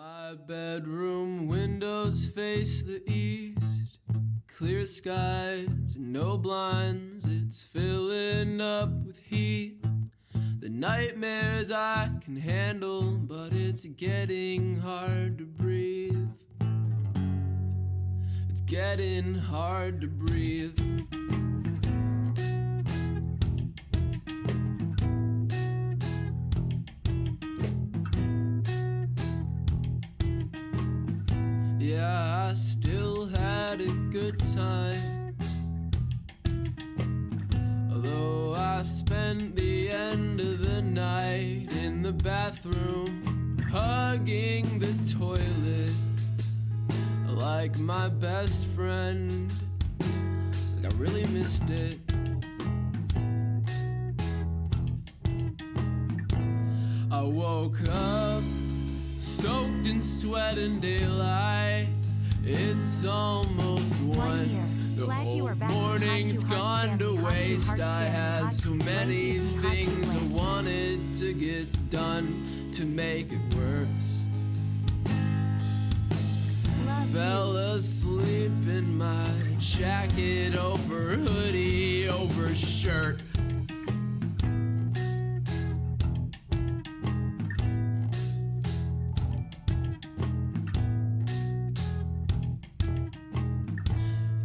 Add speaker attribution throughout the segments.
Speaker 1: My bedroom windows face the east, clear skies and no blinds, it's filling up with heat. The nightmares I can handle, but it's getting hard to breathe. It's getting hard to breathe. Yeah, I still had a good time, although I've spent the end of the night in the bathroom, hugging the toilet like my best friend. Like I really missed it. I woke up soaked in sweat and daylight. It's almost 1. The whole morning's gone to waste. I had so many things I wanted to get done to make it worse. Fell asleep in my jacket over hoodie over shirt.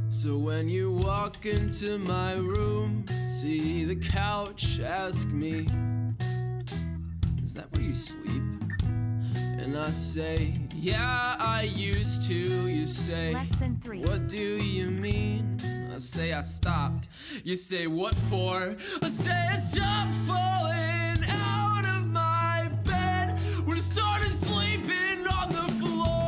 Speaker 1: So when you walk into my room, see the couch, ask me, is that where you sleep? And I say, yeah, I used to. You say, what do you mean? I say, I stopped. You say, what for? I say, I stopped falling out of my bed when I started sleeping on the floor.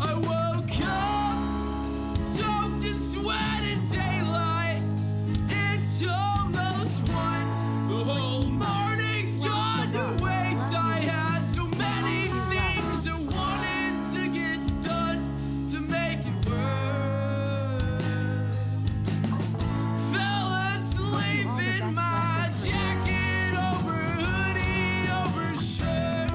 Speaker 1: I woke up soaked in sweat and daylight. It's almost 1. The whole morning's gone to waste. I had so many things I wanted to get done to make it work. Fell asleep in my jacket over hoodie over shirt.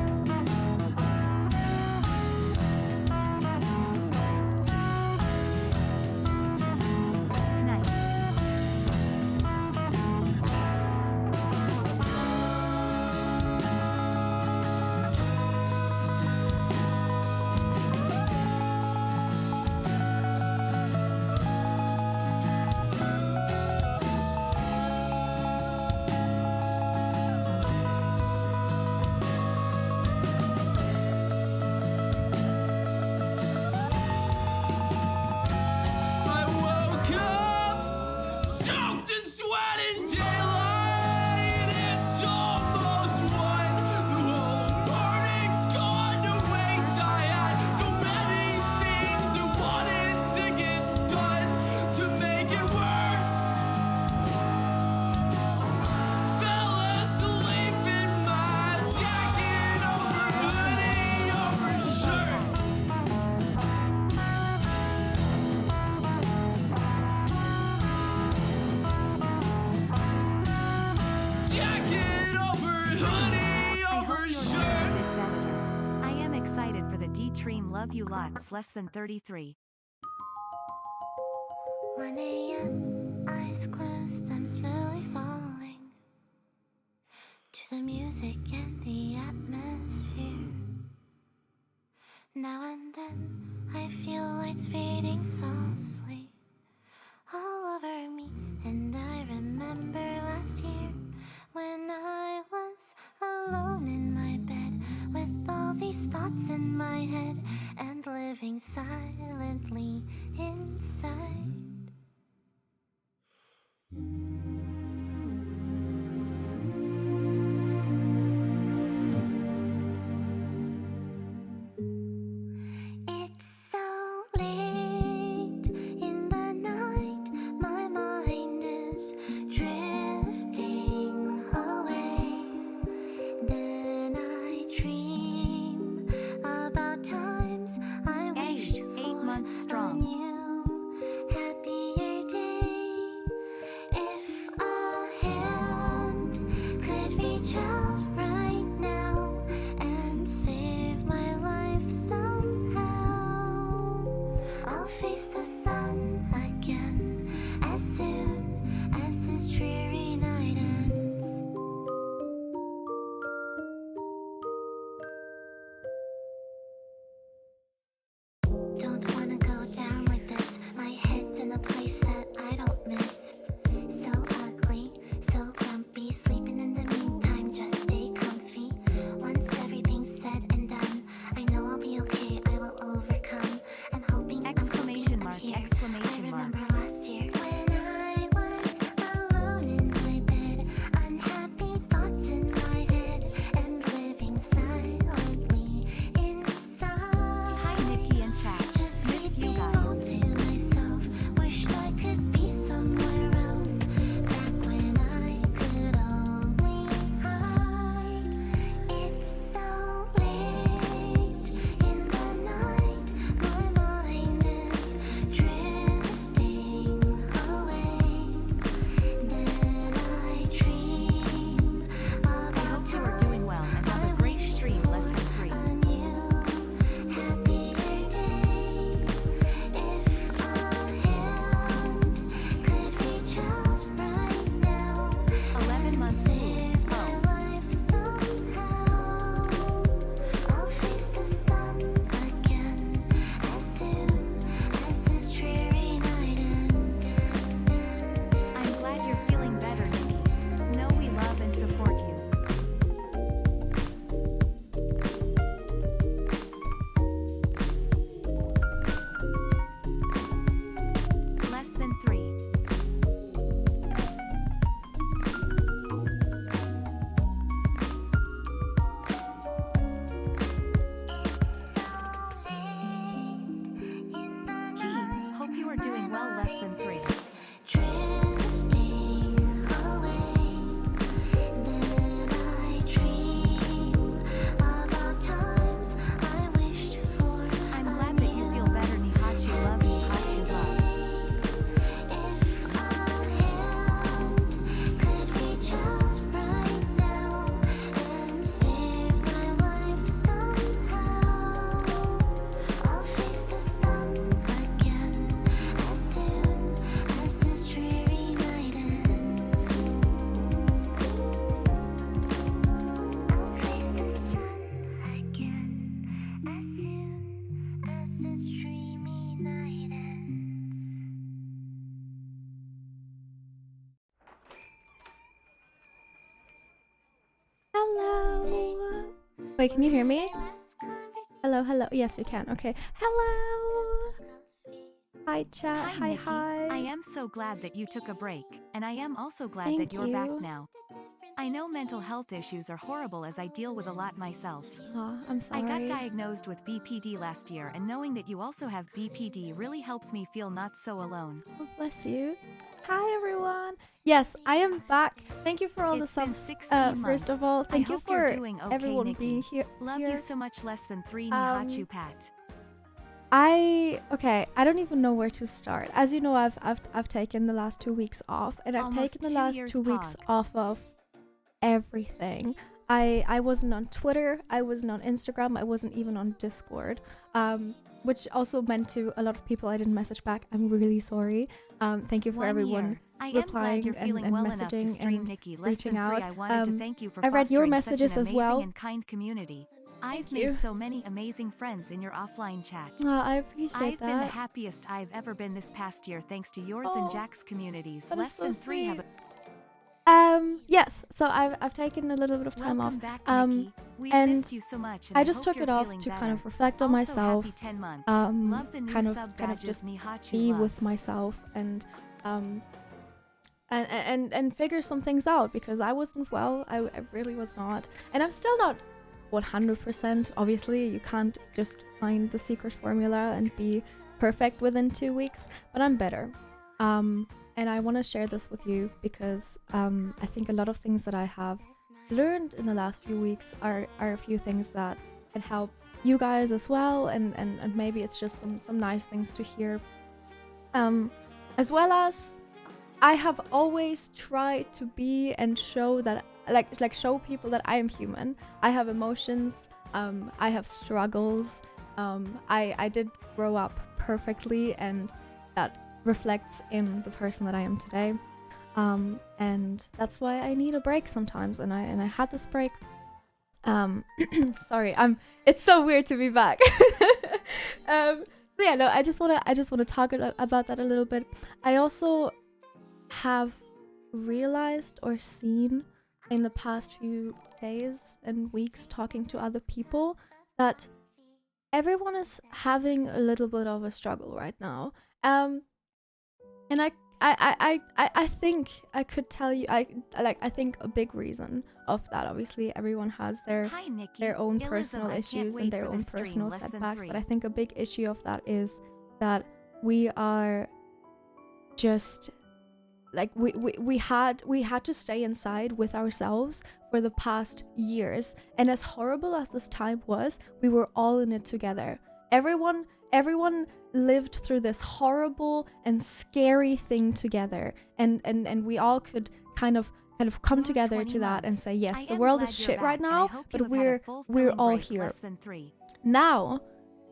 Speaker 2: Love you lots. Less than 33.
Speaker 3: 1 a.m. eyes closed, I'm slowly falling to the music and the atmosphere. Now and then I feel lights fading softly all over me, and I remember last year when I was alone in my bed with all these thoughts in my head and living silently inside. It's so late in the night, my mind is drifting away. Then I dream about times I wished for a new reach out right now and save my life somehow. I'll face the sun again as soon as this dreary night ends. Don't wanna go down like this. My head's in a place that I don't miss. So ugly, so grumpy. Sleeping in the meantime, just stay comfy. Once everything's said and done, I know I'll be okay. I will overcome. I'm hoping I'm here. I remember last year when I was alone in my bed, unhappy thoughts in my head, and living silently inside.
Speaker 2: Hi, Nikki and chat.
Speaker 3: Just
Speaker 2: Missed you
Speaker 3: keeping
Speaker 2: guys.
Speaker 3: all to myself. Wished I could be somewhere else. Back when I could only hide. It's so late in the night. My mind is drifting away. Then I dream
Speaker 2: I
Speaker 3: about
Speaker 2: hope you are doing well and have a great stream. Lesson 3.
Speaker 3: a new, happier day. If a hand could reach out right now
Speaker 2: 11 months
Speaker 3: and
Speaker 2: old.
Speaker 3: save my life somehow, I'll face the sun again as soon as this dreary night ends.
Speaker 2: I'm glad you're feeling better, Nikki. Know we love and support you. Lesson 3. Key, hope you are doing well. Lesson 3.
Speaker 3: Drifting away, then I dream about times I wished for.
Speaker 2: I'm glad that you feel better. Nihachu love. Nihachu love.
Speaker 3: If a hand could reach out right now and save my life somehow, I'll face the sun again as soon as this dreary night ends. I'll face the sun again as soon as this dreamy night ends.
Speaker 4: Hello. Wait, can you hear me? Hello, hello. Yes, you can. Okay. Hello. Hi, chat. Hi,
Speaker 2: Nikki.
Speaker 4: hi.
Speaker 2: I am so glad that you took a break, and I am also glad
Speaker 4: Thank
Speaker 2: that you're back
Speaker 4: you.
Speaker 2: now. I know mental health issues are horrible as I deal with a lot myself.
Speaker 4: Aw, I'm
Speaker 2: I
Speaker 4: sorry.
Speaker 2: got diagnosed with BPD last year, and knowing that you also have BPD really helps me feel not so alone.
Speaker 4: Oh, bless you. Hi, everyone. Yes, I am back. Thank you for all the
Speaker 2: It's been
Speaker 4: subs.
Speaker 2: 16
Speaker 4: First
Speaker 2: months.
Speaker 4: of all, thank you
Speaker 2: hope you're
Speaker 4: for
Speaker 2: doing okay,
Speaker 4: everyone
Speaker 2: Nikki.
Speaker 4: being here.
Speaker 2: Love you so much. Lesson 3.
Speaker 4: Um,
Speaker 2: Nihachu Pat.
Speaker 4: Okay, I don't even know where to start. As you know, I've taken the last 2 weeks off, and I've
Speaker 2: Almost
Speaker 4: taken the
Speaker 2: 2
Speaker 4: last
Speaker 2: years
Speaker 4: 2 weeks
Speaker 2: pog.
Speaker 4: off of everything. I wasn't on Twitter, I wasn't on Instagram, I wasn't even on Discord. Which also meant to a lot of people I didn't message back. I'm really sorry. Thank you for
Speaker 2: 1
Speaker 4: everyone
Speaker 2: year. I am
Speaker 4: replying
Speaker 2: glad you're
Speaker 4: and,
Speaker 2: feeling
Speaker 4: and
Speaker 2: well enough to
Speaker 4: messaging
Speaker 2: stream,
Speaker 4: and
Speaker 2: Nikki.
Speaker 4: reaching
Speaker 2: Lesson 3.
Speaker 4: out.
Speaker 2: I wanted to thank you for
Speaker 4: I read your
Speaker 2: fostering
Speaker 4: messages
Speaker 2: such an
Speaker 4: as well.
Speaker 2: amazing and kind community. I've
Speaker 4: Thank
Speaker 2: made
Speaker 4: you.
Speaker 2: so many amazing friends in your offline chat.
Speaker 4: I appreciate
Speaker 2: I've been the
Speaker 4: that.
Speaker 2: happiest I've ever been this past year thanks to yours and
Speaker 4: Oh,
Speaker 2: Jack's communities.
Speaker 4: that is so
Speaker 2: Lesson 3. Have
Speaker 4: sweet.
Speaker 2: a
Speaker 4: Yes, so I've taken a little bit of time
Speaker 2: welcome
Speaker 4: off.
Speaker 2: back, Nikki. We've
Speaker 4: and
Speaker 2: missed you so much, and
Speaker 4: I
Speaker 2: I
Speaker 4: just
Speaker 2: hope
Speaker 4: took
Speaker 2: you're
Speaker 4: it off
Speaker 2: feeling
Speaker 4: to
Speaker 2: better.
Speaker 4: kind of reflect on
Speaker 2: Also,
Speaker 4: myself.
Speaker 2: happy 10 months.
Speaker 4: Love
Speaker 2: Love the new
Speaker 4: kind
Speaker 2: sub
Speaker 4: of
Speaker 2: badges,
Speaker 4: just
Speaker 2: Nihachu
Speaker 4: be
Speaker 2: love.
Speaker 4: with myself and figure some things out, because I wasn't well. I really was not, and I'm still not 100%. Obviously, you can't just find the secret formula and be perfect within 2 weeks, but I'm better. And I want to share this with you because I think a lot of things that I have learned in the last few weeks are a few things that can help you guys as well, and maybe it's just some nice things to hear. As well as I have always tried to be and show that like show people that I am human. I have emotions. I have struggles. I did grow up perfectly, and that reflects in the person that I am today. And that's why I need a break sometimes, and I had this break. Sorry, it's so weird to be back. So yeah, no, I just wanna talk about that a little bit. I also have realized or seen in the past few days and weeks talking to other people that everyone is having a little bit of a struggle right now. And I think I could tell you, I think a big reason of that, obviously everyone has their own personal issues and their own personal setbacks, but I think a big issue of that is that we are just like we had to stay inside with ourselves for the past years, and as horrible as this time was, we were all in it together. Everyone lived through this horrible and scary thing together, and we all could kind of come together to that and say, yes, the world is shit right now, but we're all here. Now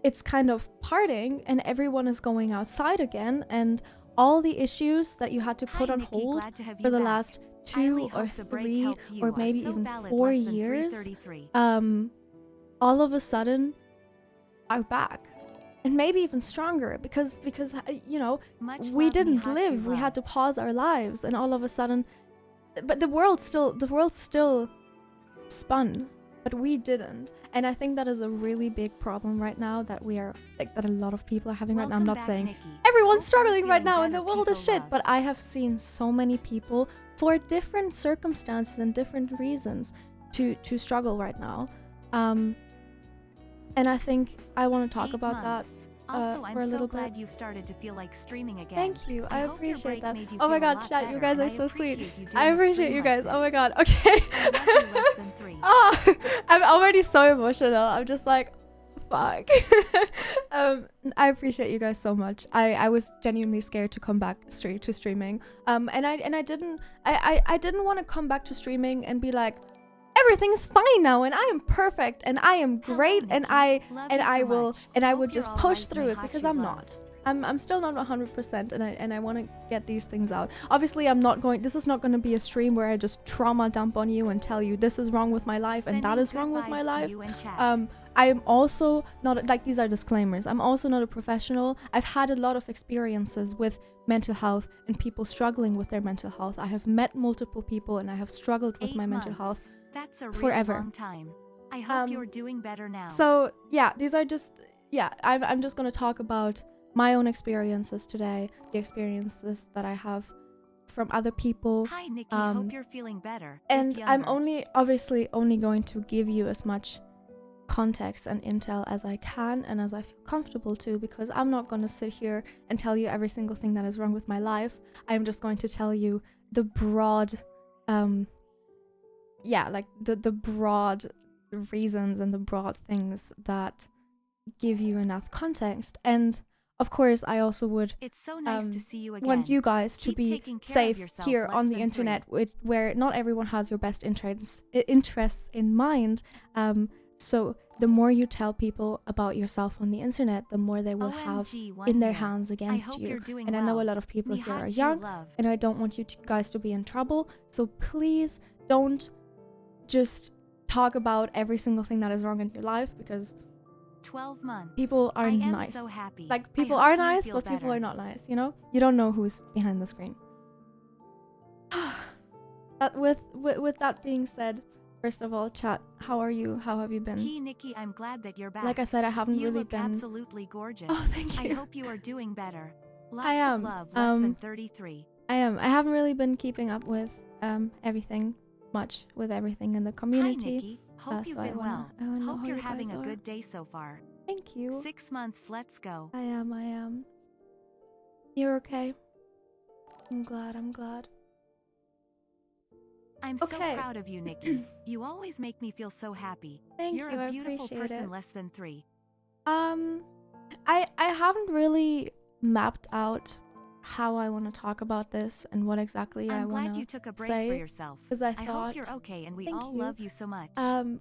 Speaker 4: it's kind of parting and everyone is going outside again, and all the issues that you had to put on hold for the last 2 or 3 or maybe even 4 years, all of a sudden are back. And maybe even stronger because you know, we didn't live, we had to pause our lives, and all of a sudden, but the world still spun, but we didn't. And I think that is a really big problem right now that we are, like, that a lot of people are having right now. I'm not saying everyone's struggling right now and the world is shit, but I have seen so many people for different circumstances and different reasons to struggle right now. And I think I want to talk about that for a little bit.
Speaker 2: You've started to feel like streaming again.
Speaker 4: Thank you. I appreciate that. Oh my god, chat, you guys are so sweet. I appreciate you guys. Oh my god. Okay. Oh, I'm already so emotional. I'm just like, fuck. I appreciate you guys so much. I was genuinely scared to come back straight to streaming. And I didn't want to come back to streaming and be like, everything's fine now and I am perfect and I am great and I will just push through it, because I'm not. I'm still not 100%, and I want to get these things out. Obviously, this is not going to be a stream where I just trauma dump on you and tell you this is wrong with my life and that is wrong with my life. I am also not, like, these are disclaimers. I'm also not a professional. I've had a lot of experiences with mental health and people struggling with their mental health. I have met multiple people and I have struggled with my mental health.
Speaker 2: That's a really
Speaker 4: forever.
Speaker 2: Long time. I hope you're doing better now.
Speaker 4: So yeah, these are just, yeah, I'm just gonna talk about my own experiences today, the experiences that I have from other people.
Speaker 2: Hi Nikki, hope you're feeling better.
Speaker 4: And I'm obviously only going to give you as much context and intel as I can and as I feel comfortable to, because I'm not gonna sit here and tell you every single thing that is wrong with my life. I'm just going to tell you the broad the broad reasons and the broad things that give you enough context. And of course, I also would
Speaker 2: to see you again.
Speaker 4: Want you guys to be safe here on the internet, where not everyone has your best interests in mind. So the more you tell people about yourself on the internet, the more they will have in their hands against you. And I know a lot of people here are young, and I don't want you guys to be in trouble. So please don't just talk about every single thing that is wrong in your life, because
Speaker 2: 12 months.
Speaker 4: People are nice.
Speaker 2: So happy.
Speaker 4: Like, people are nice, but people are not nice, you know? You don't know who's behind the screen. With that being said, first of all, chat, how are you? How have you been?
Speaker 2: Hey Nikki, I'm glad that you're back.
Speaker 4: Like I said, I haven't
Speaker 2: you
Speaker 4: really
Speaker 2: look
Speaker 4: been
Speaker 2: absolutely gorgeous.
Speaker 4: Oh, thank you.
Speaker 2: I hope you are doing better. Lots
Speaker 4: I am.
Speaker 2: Of love, less than 33.
Speaker 4: I am. I haven't really been keeping up with everything in the community.
Speaker 2: Hi Nikki, hope you've been well. Hope you're having a good day so far.
Speaker 4: Thank you.
Speaker 2: 6 months, let's go.
Speaker 4: I am. You're okay. I'm glad.
Speaker 2: I'm so proud of you, Nikki. You always make me feel so happy.
Speaker 4: Thank
Speaker 2: You're
Speaker 4: you.
Speaker 2: a beautiful
Speaker 4: I appreciate
Speaker 2: person,
Speaker 4: it.
Speaker 2: less than 3.
Speaker 4: I haven't really mapped out how I want to talk about this and what exactly I
Speaker 2: I'm glad
Speaker 4: want
Speaker 2: you
Speaker 4: to
Speaker 2: took a break for
Speaker 4: say.
Speaker 2: yourself.
Speaker 4: Because I
Speaker 2: I hope
Speaker 4: thought,
Speaker 2: you're okay and we
Speaker 4: thank
Speaker 2: all
Speaker 4: you.
Speaker 2: love you so much.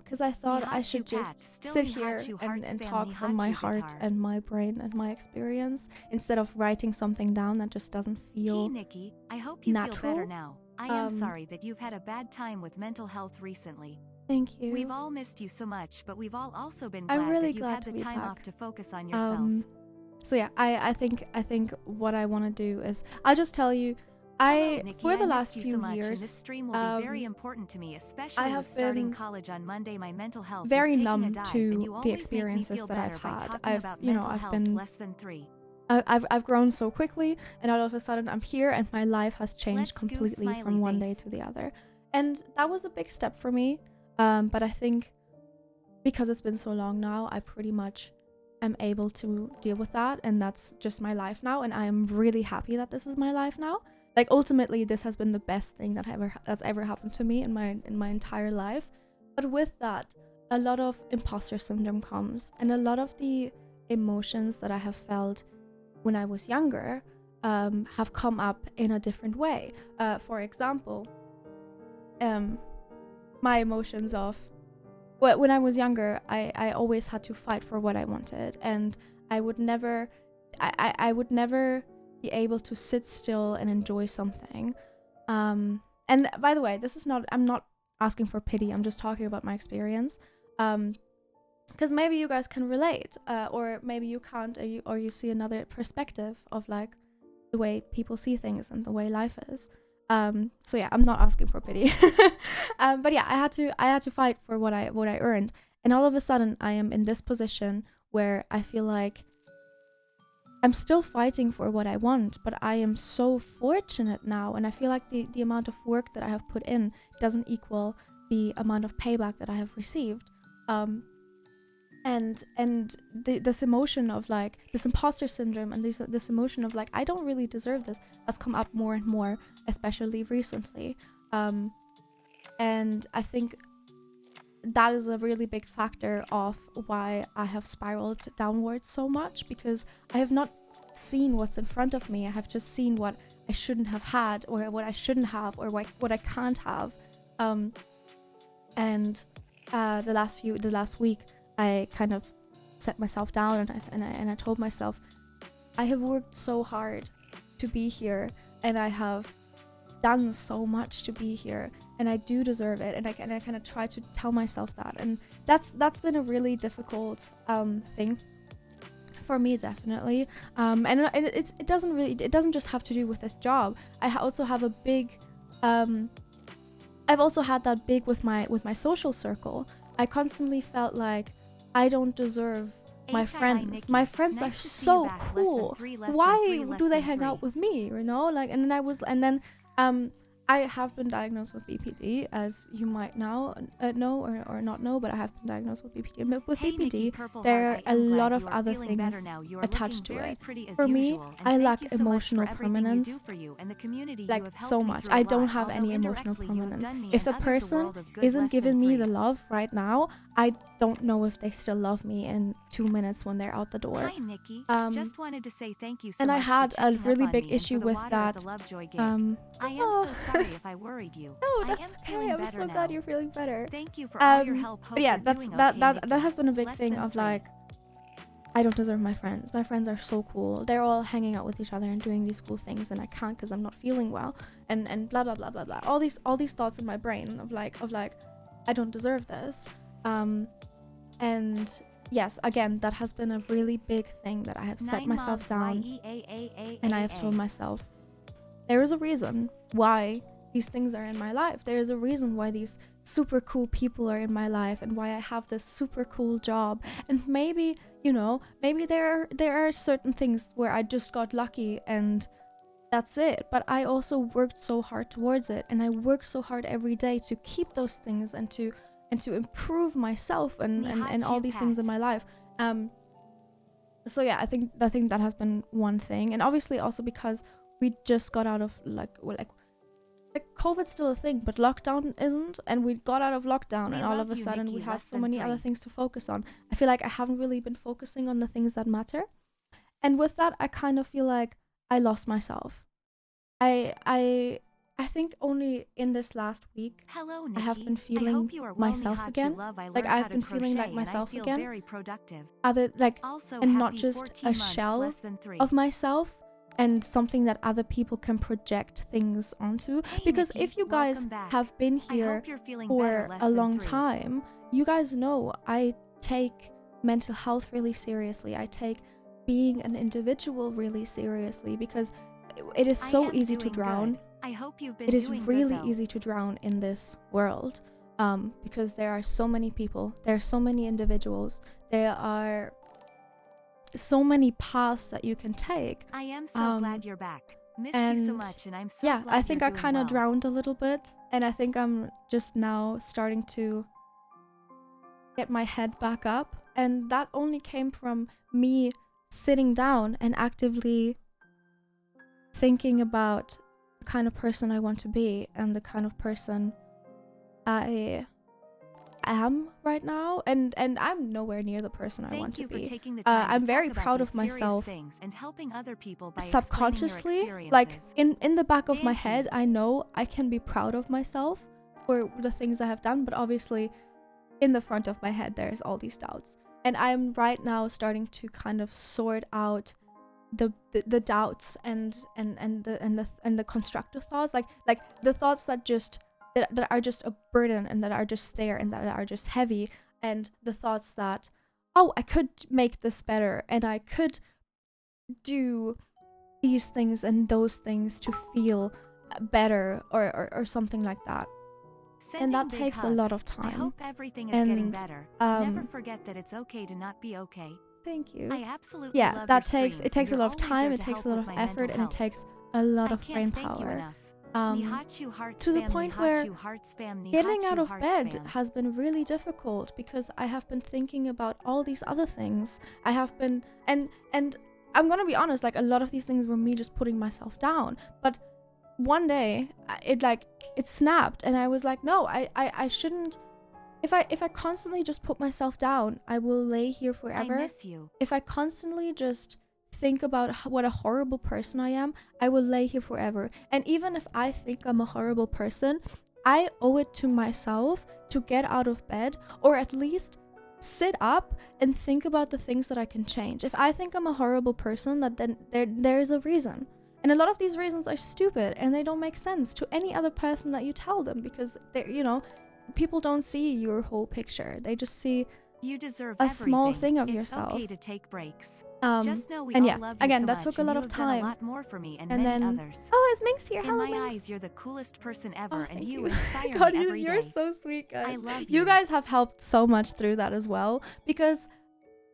Speaker 4: Because I thought I
Speaker 2: Nihachu
Speaker 4: should just
Speaker 2: Pat, still
Speaker 4: sit here
Speaker 2: Nihachu
Speaker 4: and
Speaker 2: heart spam
Speaker 4: talk from my
Speaker 2: Nihachu
Speaker 4: heart
Speaker 2: guitar.
Speaker 4: and my brain and my experience instead of writing something down that just doesn't
Speaker 2: Hey
Speaker 4: feel
Speaker 2: Nikki, I hope you feel
Speaker 4: natural.
Speaker 2: better now. I am
Speaker 4: Um,
Speaker 2: sorry that you've had a bad time with mental health recently.
Speaker 4: Thank you.
Speaker 2: We've all missed you so much, but we've all also been
Speaker 4: I'm
Speaker 2: glad
Speaker 4: really
Speaker 2: that you've
Speaker 4: glad
Speaker 2: had
Speaker 4: to
Speaker 2: the
Speaker 4: be
Speaker 2: time
Speaker 4: back.
Speaker 2: off to focus on yourself.
Speaker 4: So yeah, I think what I want to do is I'll just tell you,
Speaker 2: Hello, Nikki,
Speaker 4: for the
Speaker 2: I
Speaker 4: last
Speaker 2: missed you
Speaker 4: few
Speaker 2: so much, and
Speaker 4: years,
Speaker 2: this stream will be very important to me, especially
Speaker 4: have
Speaker 2: with starting
Speaker 4: been
Speaker 2: college on Monday. My mental health
Speaker 4: very
Speaker 2: is taking
Speaker 4: numb
Speaker 2: a dive,
Speaker 4: to
Speaker 2: and you
Speaker 4: the
Speaker 2: always make me
Speaker 4: experiences
Speaker 2: feel
Speaker 4: that
Speaker 2: better
Speaker 4: I've
Speaker 2: by
Speaker 4: had.
Speaker 2: talking about mental health
Speaker 4: been
Speaker 2: less than 3.
Speaker 4: I've grown so quickly, and all of a sudden I'm here, and my life has changed
Speaker 2: Let's go
Speaker 4: completely
Speaker 2: smiley
Speaker 4: from one day
Speaker 2: face.
Speaker 4: to the other, and that was a big step for me. But I think because it's been so long now, I pretty much am able to deal with that, and that's just my life now, and I am really happy that this is my life now. Like, ultimately, this has been the best thing that's ever happened to me in my entire life. But with that, a lot of imposter syndrome comes, and a lot of the emotions that I have felt when I was younger have come up in a different way. For example, my emotions of, well, when I was younger, I always had to fight for what I wanted, and I would never be able to sit still and enjoy something. And by the way, I'm not asking for pity, I'm just talking about my experience. Because maybe you guys can relate, or maybe you can't, or you see another perspective of like the way people see things and the way life is. So yeah, I'm not asking for pity. But yeah, I had to fight for what I earned, and all of a sudden I am in this position where I feel like I'm still fighting for what I want, but I am so fortunate now, and I feel like the amount of work that I have put in doesn't equal the amount of payback that I have received. And this emotion of like this imposter syndrome and this emotion of like I don't really deserve this has come up more and more, especially recently. And I think that is a really big factor of why I have spiraled downwards so much, because I have not seen what's in front of me. I have just seen what I shouldn't have had, or what I shouldn't have, or what I can't have. And the last week, I kind of set myself down and I told myself, I have worked so hard to be here, and I have done so much to be here, and I do deserve it, and I kind of try to tell myself that, and that's been a really difficult thing for me, definitely. And it doesn't just have to do with this job. I also have a big I've also had that big with my social circle. I constantly felt like I don't deserve my friends. My friends are so cool. Why do they hang out with me? You know, like, and then I have been diagnosed with BPD, as you might now know or not know, but I have been diagnosed with BPD. And with BPD, there are a lot of other things attached to it. For me, I lack emotional prominence, like so much. I don't have any emotional prominence. If a person isn't giving me the love right now, I don't know if they still love me in 2 minutes when they're out the door.
Speaker 2: Hi, Nikki. Just wanted to say thank you so
Speaker 4: and
Speaker 2: much
Speaker 4: I had
Speaker 2: for
Speaker 4: a
Speaker 2: checking
Speaker 4: really
Speaker 2: up on
Speaker 4: big
Speaker 2: me and
Speaker 4: issue
Speaker 2: for the
Speaker 4: with
Speaker 2: water
Speaker 4: that.
Speaker 2: at the Lovejoy gig. I am
Speaker 4: Oh.
Speaker 2: so sorry if I worried you.
Speaker 4: No,
Speaker 2: I
Speaker 4: that's
Speaker 2: am
Speaker 4: okay.
Speaker 2: feeling
Speaker 4: I'm
Speaker 2: better
Speaker 4: so
Speaker 2: now.
Speaker 4: glad you're feeling better.
Speaker 2: Thank you for all your help.
Speaker 4: But yeah,
Speaker 2: Hope
Speaker 4: that's
Speaker 2: you're doing
Speaker 4: that
Speaker 2: okay,
Speaker 4: that
Speaker 2: Nikki.
Speaker 4: that has been a big
Speaker 2: Less
Speaker 4: thing
Speaker 2: than
Speaker 4: of
Speaker 2: 3.
Speaker 4: like, I don't deserve my friends. My friends are so cool. They're all hanging out with each other and doing these cool things, and I can't because I'm not feeling well. And blah blah blah blah blah. All these thoughts in my brain of like I don't deserve this. And yes, again, that has been a really big thing that I have set myself down, and I have told myself, there is a reason why these things are in my life. There is a reason why these super cool people are in my life, and why I have this super cool job. And maybe, maybe there are certain things where I just got lucky and that's it. But I also worked so hard towards it, and I work so hard every day to keep those things and to improve myself and all these things in my life. So yeah, I think that has been one thing, and obviously also because we just got out of like COVID's still a thing, but lockdown isn't, and we got out of lockdown, and all of a sudden we have so many other things to focus on. I feel like I haven't really been focusing on the things that matter, and with that I kind of feel like I lost myself. I think only in this last week
Speaker 2: Hello,
Speaker 4: I have
Speaker 2: Nikki.
Speaker 4: been
Speaker 2: I
Speaker 4: feeling
Speaker 2: hope you are
Speaker 4: myself
Speaker 2: well, Nihachu
Speaker 4: again.
Speaker 2: Love. I
Speaker 4: Like
Speaker 2: learned how
Speaker 4: I've
Speaker 2: to
Speaker 4: been feeling like
Speaker 2: crochet and I
Speaker 4: myself
Speaker 2: feel
Speaker 4: again.
Speaker 2: very productive.
Speaker 4: Other like
Speaker 2: Also,
Speaker 4: and not
Speaker 2: happy
Speaker 4: just
Speaker 2: 14
Speaker 4: a
Speaker 2: months,
Speaker 4: shell
Speaker 2: less than 3.
Speaker 4: of myself and something that other people can project things onto.
Speaker 2: Hey,
Speaker 4: Because
Speaker 2: Nikki,
Speaker 4: if you guys
Speaker 2: welcome back.
Speaker 4: have been
Speaker 2: I
Speaker 4: here
Speaker 2: hope you're feeling better,
Speaker 4: for
Speaker 2: less
Speaker 4: a
Speaker 2: than
Speaker 4: long
Speaker 2: 3.
Speaker 4: time, you guys know I take mental health really seriously. I take being an individual really seriously because it is
Speaker 2: I
Speaker 4: so
Speaker 2: am
Speaker 4: easy to
Speaker 2: doing
Speaker 4: drown.
Speaker 2: good. I hope you've been
Speaker 4: It is
Speaker 2: doing
Speaker 4: really
Speaker 2: good, though.
Speaker 4: easy to drown in this world, because there are so many people, there are so many individuals, there are so many paths that you can take.
Speaker 2: I am so glad you're back. Missed you so
Speaker 4: And
Speaker 2: much, and I'm so
Speaker 4: yeah,
Speaker 2: glad
Speaker 4: I think
Speaker 2: you're
Speaker 4: I
Speaker 2: doing
Speaker 4: kind of
Speaker 2: well.
Speaker 4: drowned a little bit, and I think I'm just now starting to get my head back up, and that only came from me sitting down and actively thinking about the kind of person I want to be and the kind of person I am right now, and I'm nowhere near the person I want to
Speaker 2: Thank you
Speaker 4: be.
Speaker 2: for taking the time
Speaker 4: I'm
Speaker 2: to
Speaker 4: very
Speaker 2: talk about
Speaker 4: proud
Speaker 2: these
Speaker 4: of myself
Speaker 2: serious things and helping other people by
Speaker 4: subconsciously.
Speaker 2: explaining your
Speaker 4: Like
Speaker 2: experiences.
Speaker 4: in the back of my
Speaker 2: Thank you.
Speaker 4: head, I know I can be proud of myself for the things I have done, but obviously in the front of my head there's all these doubts, and I'm right now starting to kind of sort out the doubts and the constructive thoughts, like the thoughts that are just a burden and that are just there and that are just heavy, and the thoughts that, oh, I could make this better and I could do these things and those things to feel better or something like that. And that
Speaker 2: Sending big
Speaker 4: takes a
Speaker 2: hugs.
Speaker 4: lot of
Speaker 2: I
Speaker 4: time.
Speaker 2: hope everything is getting
Speaker 4: And
Speaker 2: better. Never
Speaker 4: um
Speaker 2: forget that it's okay to not be okay.
Speaker 4: thank you.
Speaker 2: I absolutely
Speaker 4: Yeah,
Speaker 2: love
Speaker 4: that
Speaker 2: your
Speaker 4: takes
Speaker 2: streams,
Speaker 4: it takes a
Speaker 2: and
Speaker 4: lot
Speaker 2: you're
Speaker 4: of
Speaker 2: always
Speaker 4: time,
Speaker 2: there
Speaker 4: it
Speaker 2: to
Speaker 4: takes
Speaker 2: help
Speaker 4: a lot
Speaker 2: with
Speaker 4: of
Speaker 2: my
Speaker 4: effort,
Speaker 2: mental
Speaker 4: and it
Speaker 2: health.
Speaker 4: takes a lot
Speaker 2: I
Speaker 4: of
Speaker 2: can't
Speaker 4: brain
Speaker 2: thank you
Speaker 4: power.
Speaker 2: enough. Nihachu heart
Speaker 4: To the
Speaker 2: spam,
Speaker 4: point
Speaker 2: Nihachu
Speaker 4: where
Speaker 2: heart spam,
Speaker 4: getting out
Speaker 2: Nihachu
Speaker 4: of
Speaker 2: heart
Speaker 4: bed
Speaker 2: spam.
Speaker 4: has been really difficult because I have been thinking about all these other things. I have been and I'm gonna be honest, like a lot of these things were me just putting myself down. But one day it snapped and I was like, no, I shouldn't. If I constantly just put myself down, I will lay here forever.
Speaker 2: I miss you.
Speaker 4: If I constantly just think about what a horrible person I am, I will lay here forever. And even if I think I'm a horrible person, I owe it to myself to get out of bed, or at least sit up and think about the things that I can change. If I think I'm a horrible person, that then there is a reason. And a lot of these reasons are stupid and they don't make sense to any other person that you tell them, because they're, people don't see your whole picture. They just see
Speaker 2: You deserve
Speaker 4: a small
Speaker 2: everything.
Speaker 4: thing of
Speaker 2: It's
Speaker 4: yourself.
Speaker 2: okay to take breaks.
Speaker 4: Um,
Speaker 2: Just know we
Speaker 4: and
Speaker 2: all
Speaker 4: yeah,
Speaker 2: love you
Speaker 4: again,
Speaker 2: so
Speaker 4: that
Speaker 2: much,
Speaker 4: took a
Speaker 2: and
Speaker 4: lot
Speaker 2: you
Speaker 4: of
Speaker 2: have done a
Speaker 4: time.
Speaker 2: lot more for me and
Speaker 4: And
Speaker 2: many
Speaker 4: then,
Speaker 2: others.
Speaker 4: oh, it's Minx here.
Speaker 2: In
Speaker 4: Hello,
Speaker 2: my
Speaker 4: Minx.
Speaker 2: eyes, you're the coolest person ever,
Speaker 4: Oh,
Speaker 2: and
Speaker 4: thank
Speaker 2: you
Speaker 4: you.
Speaker 2: inspire
Speaker 4: God,
Speaker 2: me every
Speaker 4: you're
Speaker 2: day.
Speaker 4: so sweet, guys.
Speaker 2: I love
Speaker 4: You
Speaker 2: you.
Speaker 4: guys have helped so much through that as well, because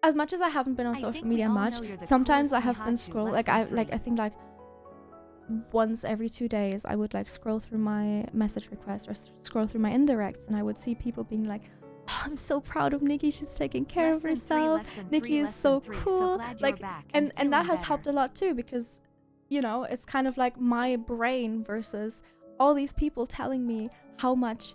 Speaker 4: as much as I haven't been on
Speaker 2: I
Speaker 4: social
Speaker 2: think we
Speaker 4: media
Speaker 2: all
Speaker 4: much,
Speaker 2: know you're the
Speaker 4: sometimes I
Speaker 2: coolest
Speaker 4: have been
Speaker 2: Nihachu,
Speaker 4: scroll
Speaker 2: less than 3.
Speaker 4: I think like once every 2 days I would like scroll through my message requests or scroll through my indirects, and I would see people being like, oh, I'm so proud of Nikki, she's taking care of herself. Nikki is so cool. Like, and that has helped a lot too, because it's kind of like my brain versus all these people telling me how much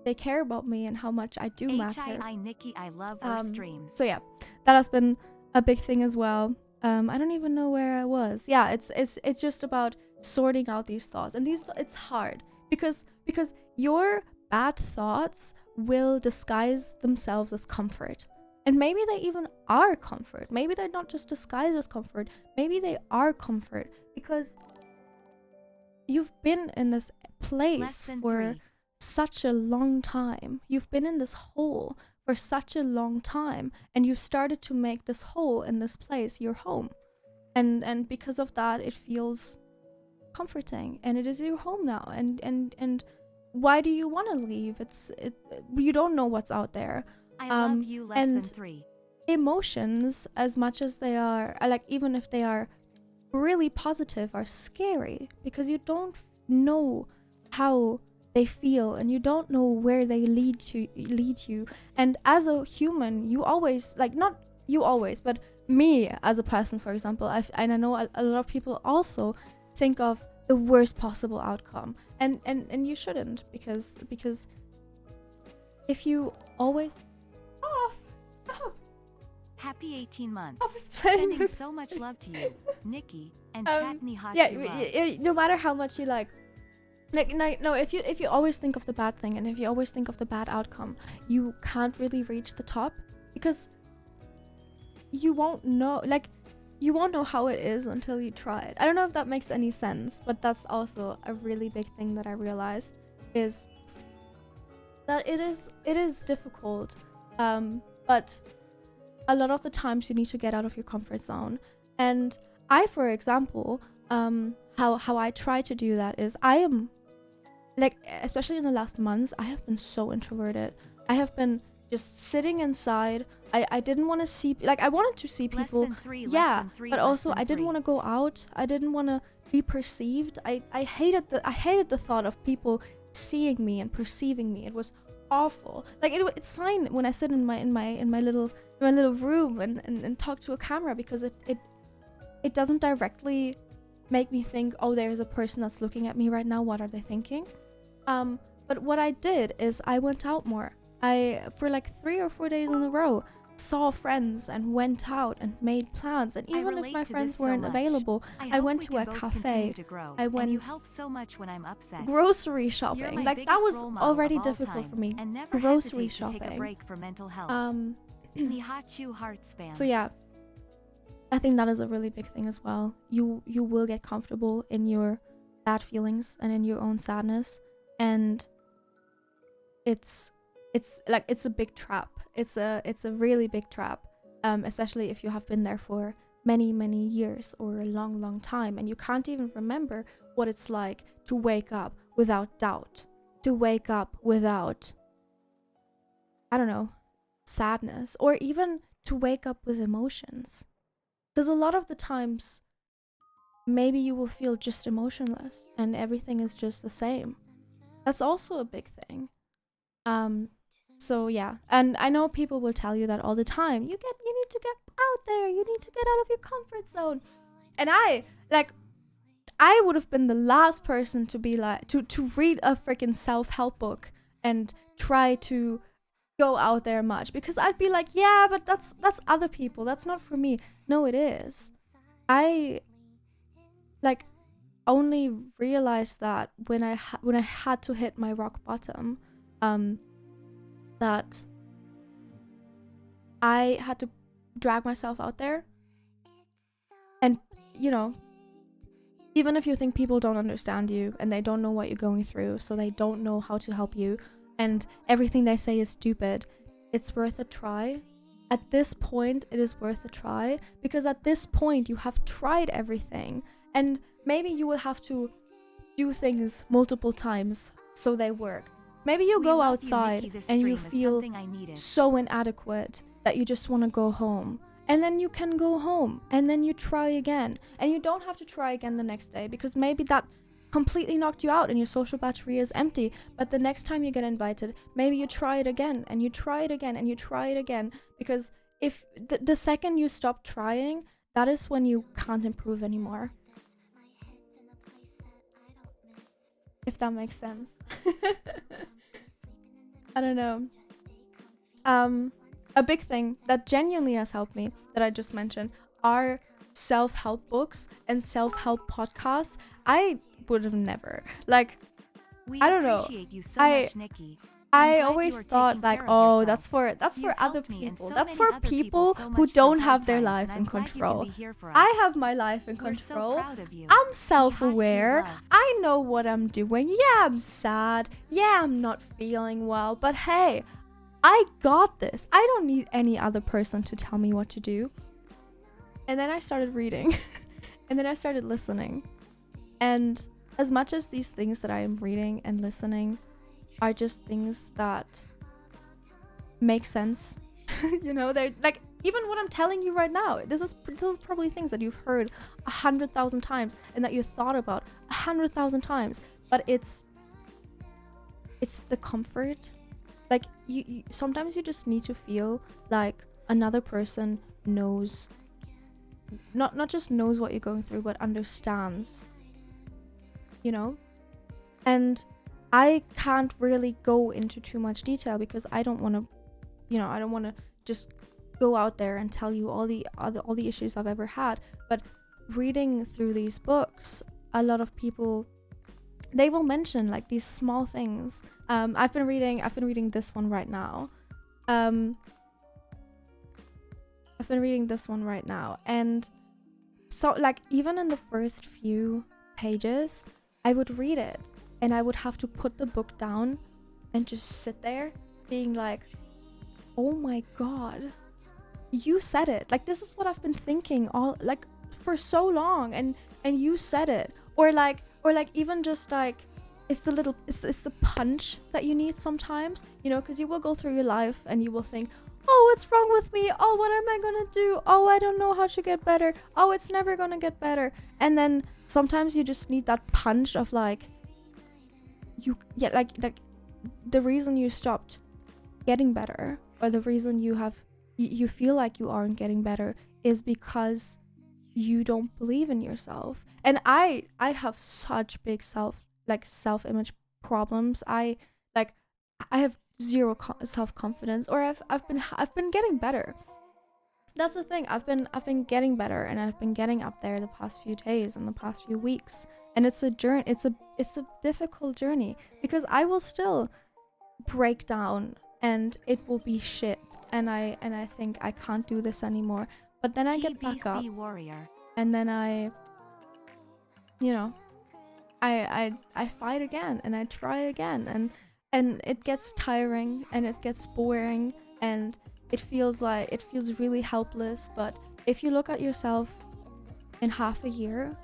Speaker 4: they care about me and how much I do matter.
Speaker 2: Nikki, I love her streams.
Speaker 4: So yeah, that has been a big thing as well. I don't even know where I was. Yeah, it's just about sorting out these thoughts, and it's hard because your bad thoughts will disguise themselves as comfort, and maybe they even are comfort. Maybe they're not just disguised as comfort. Maybe they are comfort because you've been in this place for such a long time. You've been in this hole for such a long time, and you started to make this hole in this place your home, and because of that it feels comforting, and it is your home now. And why do you want to leave? You don't know what's out there.
Speaker 2: I love you, less than 3.
Speaker 4: Emotions, as much as they are like, even if they are really positive, are scary because you don't know how they feel and you don't know where they lead you. And as a human, you always, like, not you always, but me as a person, for example, and I know a lot of people also think of the worst possible outcome, and you shouldn't, because if you always
Speaker 2: Happy Happy 18 months.
Speaker 4: I was playing
Speaker 2: Sending
Speaker 4: with
Speaker 2: so much love to you, Nikki, and
Speaker 4: Um,
Speaker 2: Chat Nihachu
Speaker 4: yeah,
Speaker 2: love.
Speaker 4: no matter how much you like, no, if you always think of the bad thing and if you always think of the bad outcome, you can't really reach the top because you won't know, like, you won't know how it is until you try it. I don't know if that makes any sense, but that's also a really big thing that I realized is that it is difficult, but a lot of the times you need to get out of your comfort zone. And I, for example, how I try to do that is I am, like, especially in the last months, I have been so introverted. I have been just sitting inside. I didn't want to see, like, I wanted to see people,
Speaker 2: Less than three,
Speaker 4: yeah,
Speaker 2: less than three,
Speaker 4: but
Speaker 2: less
Speaker 4: also
Speaker 2: than
Speaker 4: I didn't
Speaker 2: three.
Speaker 4: want to go out. I didn't want to be perceived. I hated the thought of people seeing me and perceiving me. It was awful. Like, it's fine when I sit in my little room and talk to a camera because it doesn't directly make me think, oh, there's a person that's looking at me right now, what are they thinking? But what I did is I went out more. I, for like 3 or 4 days in a row, saw friends and went out and made plans. And
Speaker 2: I
Speaker 4: even if
Speaker 2: relate
Speaker 4: my
Speaker 2: to
Speaker 4: friends
Speaker 2: this so
Speaker 4: weren't
Speaker 2: much.
Speaker 4: available, I
Speaker 2: hope
Speaker 4: went
Speaker 2: we
Speaker 4: to
Speaker 2: can
Speaker 4: a
Speaker 2: both
Speaker 4: cafe.
Speaker 2: continue to grow,
Speaker 4: I
Speaker 2: and you
Speaker 4: went
Speaker 2: help so much when I'm upset.
Speaker 4: grocery
Speaker 2: You're
Speaker 4: shopping.
Speaker 2: my
Speaker 4: Like, that
Speaker 2: biggest
Speaker 4: was
Speaker 2: role model
Speaker 4: already
Speaker 2: of all
Speaker 4: difficult
Speaker 2: time,
Speaker 4: for me.
Speaker 2: and never
Speaker 4: Grocery
Speaker 2: hesitate to take a
Speaker 4: shopping.
Speaker 2: break for mental health. Nihachu heart spam.
Speaker 4: So yeah, I think that is a really big thing as well. You will get comfortable in your bad feelings and in your own sadness, and it's like, it's a big trap. It's a really big trap, especially if you have been there for many years or a long time, and you can't even remember what it's like to wake up without doubt, to wake up without, I don't know, sadness, or even to wake up with emotions. Because a lot of the times, maybe you will feel just emotionless and everything is just the same. That's also a big thing. So yeah, and I know people will tell you that all the time. You need to get out there. You need to get out of your comfort zone. And I would have been the last person to be like to read a freaking self-help book and try to go out there much, because I'd be like, yeah, but that's other people. That's not for me. No, it is. I like only realized that when I had to hit my rock bottom, that I had to drag myself out there. And, you know, even if you think people don't understand you and they don't know what you're going through, so they don't know how to help you, and everything they say is stupid, it's worth a try. At this point, it is worth a try, because at this point, you have tried everything. And maybe you will have to do things multiple times so they work. Maybe you go outside and you feel so inadequate that you just want to go home. And then you can go home and then you try again. And you don't have to try again the next day, because maybe that completely knocked you out and your social battery is empty. But the next time you get invited, maybe you try it again and you try it again and you try it again. Because if the second you stop trying, that is when you can't improve anymore. If that makes sense. I don't know. A big thing that genuinely has helped me, that I just mentioned, are self-help books and self-help podcasts. I would have never, like, I don't know.
Speaker 2: You so much, Nikki.
Speaker 4: I always thought, like, oh, that's for other people. That's for people who don't have their life in control. I have my life in control. I'm self-aware. I know what I'm doing. Yeah, I'm sad. Yeah, I'm not feeling well. But hey, I got this. I don't need any other person to tell me what to do. And then I started reading. And then I started listening. And as much as these things that I am reading and listening are just things that make sense, you know, they're like, even what I'm telling you right now, this is probably things that you've heard 100,000 times and that you thought about 100,000 times, but it's the comfort. Like, you sometimes you just need to feel like another person knows, not just knows what you're going through, but understands, you know. And I can't really go into too much detail because I don't want to, you know, I don't want to just go out there and tell you all the issues I've ever had. But reading through these books, a lot of people, they will mention like these small things. I've been reading this one right now. And so like even in the first few pages, I would read it and I would have to put the book down and just sit there being like, oh my god, you said it. Like, this is what I've been thinking all like for so long, and you said it. Or like even just like, it's the punch that you need sometimes, you know, because you will go through your life and you will think, oh, what's wrong with me? Oh, what am I gonna do? Oh, I don't know how to get better. Oh, it's never gonna get better. And then sometimes you just need that punch of like, like the reason you stopped getting better, or the reason you feel like you aren't getting better, is because you don't believe in yourself. And I have such big self-image problems. I have zero self-confidence, or I've been getting better. That's the thing. I've been getting better, and I've been getting up there the past few days and the past few weeks. And it's a journey. It's a difficult journey, because I will still break down and it will be shit, and I think I can't do this anymore. But then I get back up,
Speaker 2: warrior.
Speaker 4: and then I fight again, and I try again, and it gets tiring, and it gets boring, and it feels really helpless. But if you look at yourself in half a year,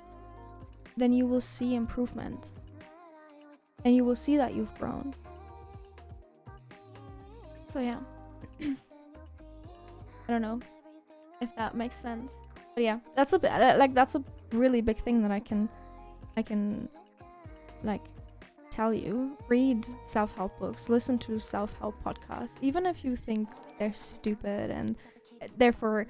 Speaker 4: then you will see improvement, and you will see that you've grown. So yeah. I don't know if that makes sense, but yeah, that's a really big thing that I can like tell you. Read self-help books, listen to self-help podcasts, even if you think they're stupid and therefore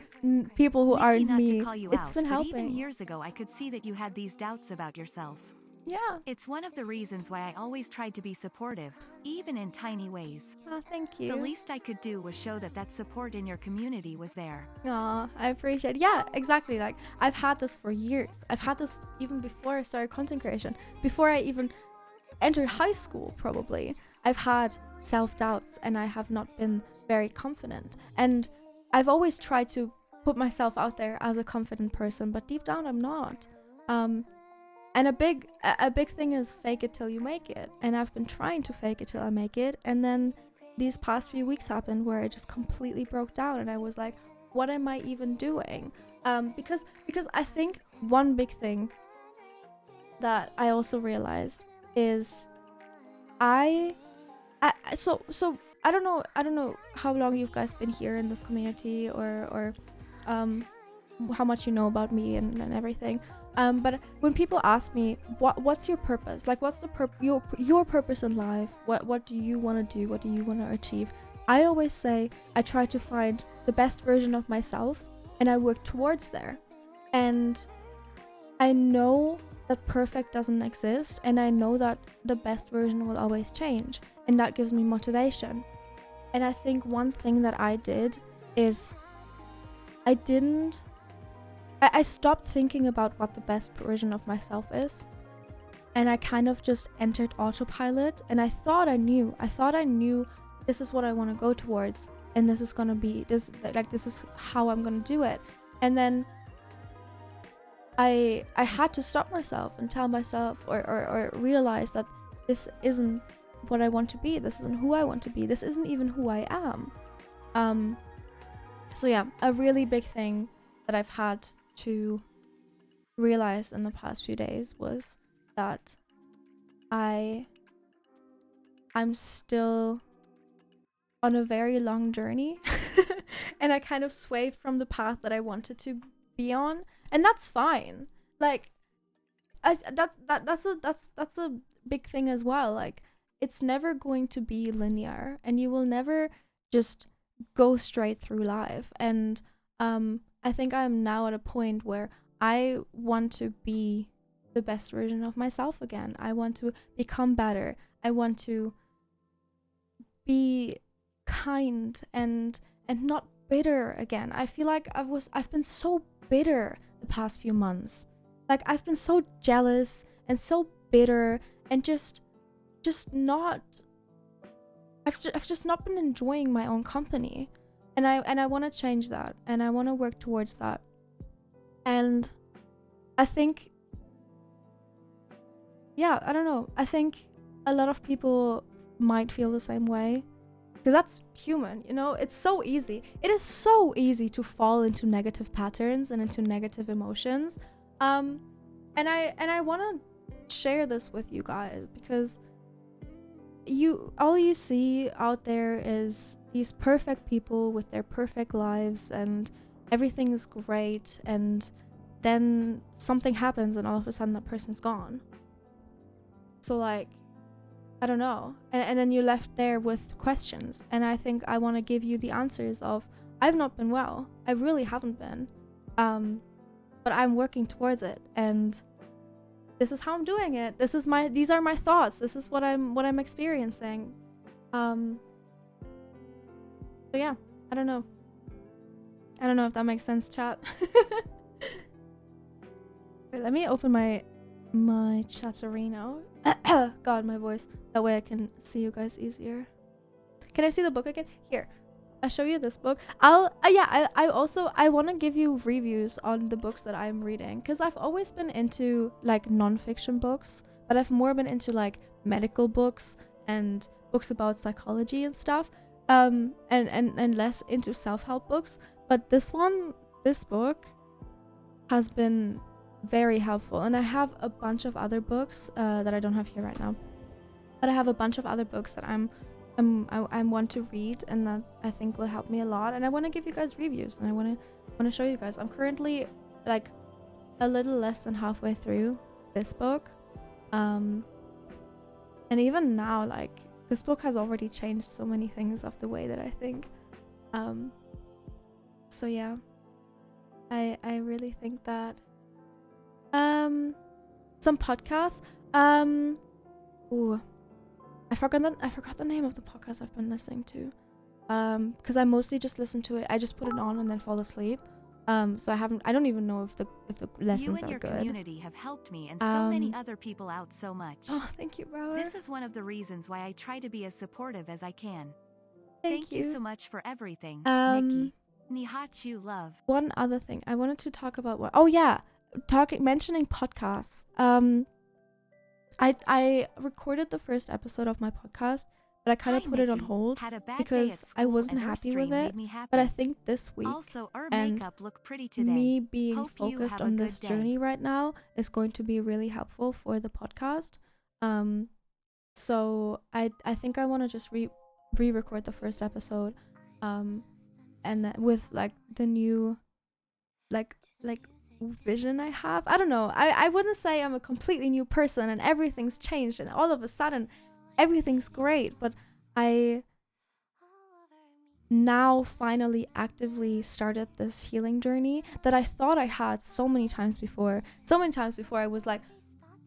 Speaker 4: people who aren't me. It's been helping.
Speaker 2: Even years ago, I could see that you had these doubts about yourself.
Speaker 4: Yeah.
Speaker 2: It's one of the reasons why I always tried to be supportive, even in tiny ways.
Speaker 4: Oh, thank you.
Speaker 2: The least I could do was show that support in your community was there.
Speaker 4: Aw, I appreciate it. Yeah, exactly. Like, I've had this for years. I've had this even before I started content creation. Before I even entered high school, probably. I've had self-doubts, and I have not been very confident. And I've always tried to put myself out there as a confident person, but deep down I'm not. And a big thing is fake it till you make it. And I've been trying to fake it till I make it. And then these past few weeks happened where I just completely broke down, and I was like, what am I even doing? Because I think one big thing that I also realized is so I don't know how long you guys been here in this community, or how much you know about me and everything. But when people ask me what's your purpose, like what's your purpose in life, what do you want to do, what do you want to achieve, I always say I try to find the best version of myself, and I work towards there. And I know that perfect doesn't exist, and I know that the best version will always change, and that gives me motivation. And I think one thing that I did is I stopped thinking about what the best version of myself is, and I kind of just entered autopilot, and I thought I knew this is what I want to go towards, and this is gonna be this is how I'm gonna do it. And then I had to stop myself and tell myself or realize that this isn't what I want to be, this isn't who I want to be, this isn't even who I am. So yeah, a really big thing that I've had to realize in the past few days was that I'm still on a very long journey and I kind of swayed from the path that I wanted to be on, and that's fine. Like that's a big thing as well. Like, it's never going to be linear, and you will never just go straight through life. And I think I'm now at a point where I want to be the best version of myself again. I want to become better. I want to be kind and not bitter again. I feel like I've been so bitter the past few months. Like I've been so jealous and so bitter and just not I've just not been enjoying my own company. And I want to change that, and I want to work towards that. And I think, yeah, I don't know. I think a lot of people might feel the same way, because that's human, you know? It's so easy. It is so easy to fall into negative patterns and into negative emotions. And I want to share this with you guys, because all you see out there is these perfect people with their perfect lives, and everything is great, and then something happens and all of a sudden that person's gone. So like, I don't know, and then you're left there with questions. And I think I want to give you the answers of, I've not been well, I really haven't been, but I'm working towards it, and this is how I'm doing it. These are my thoughts. This is what I'm experiencing. So yeah, I don't know if that makes sense, chat. Wait, let me open my chatterino. God, my voice. That way I can see you guys easier. Can I see the book again? Here, I'll show you this book. I want to give you reviews on the books that I'm reading, because I've always been into like non-fiction books, but I've more been into like medical books and books about psychology and stuff, and less into self-help books. But this book has been very helpful, and I have a bunch of other books that I don't have here right now, but I have a bunch of other books that I want to read, and that I think will help me a lot. And I want to give you guys reviews, and I want to show you guys. I'm currently like a little less than halfway through this book, and even now, like, this book has already changed so many things of the way that I think. So yeah, I really think that some podcasts, ooh, I forgot the name of the podcast I've been listening to, because I mostly just listen to it. I just put it on and then fall asleep. So I don't even know if the lessons
Speaker 2: You and
Speaker 4: are
Speaker 2: your
Speaker 4: good.
Speaker 2: community have helped me and so many other people out so much.
Speaker 4: Oh, thank you, bro.
Speaker 2: This is one of the reasons why I try to be as supportive as I can.
Speaker 4: Thank
Speaker 2: you so much for everything, Nikki. Nihachu love.
Speaker 4: One other thing I wanted to talk about. Mentioning podcasts. I recorded the first episode of my podcast, but I kind of put it on hold because I wasn't happy with it. But I think this week,
Speaker 2: also,
Speaker 4: and
Speaker 2: makeup look pretty today.
Speaker 4: me being
Speaker 2: Hope you
Speaker 4: focused
Speaker 2: have a
Speaker 4: on
Speaker 2: good
Speaker 4: this
Speaker 2: day.
Speaker 4: journey right now is going to be really helpful for the podcast. So I think I want to just re-record the first episode, and then with like the new like vision I have. I don't know. I wouldn't say I'm a completely new person and everything's changed and all of a sudden everything's great, but I now finally actively started this healing journey that I thought I had so many times before. So many times before I was like,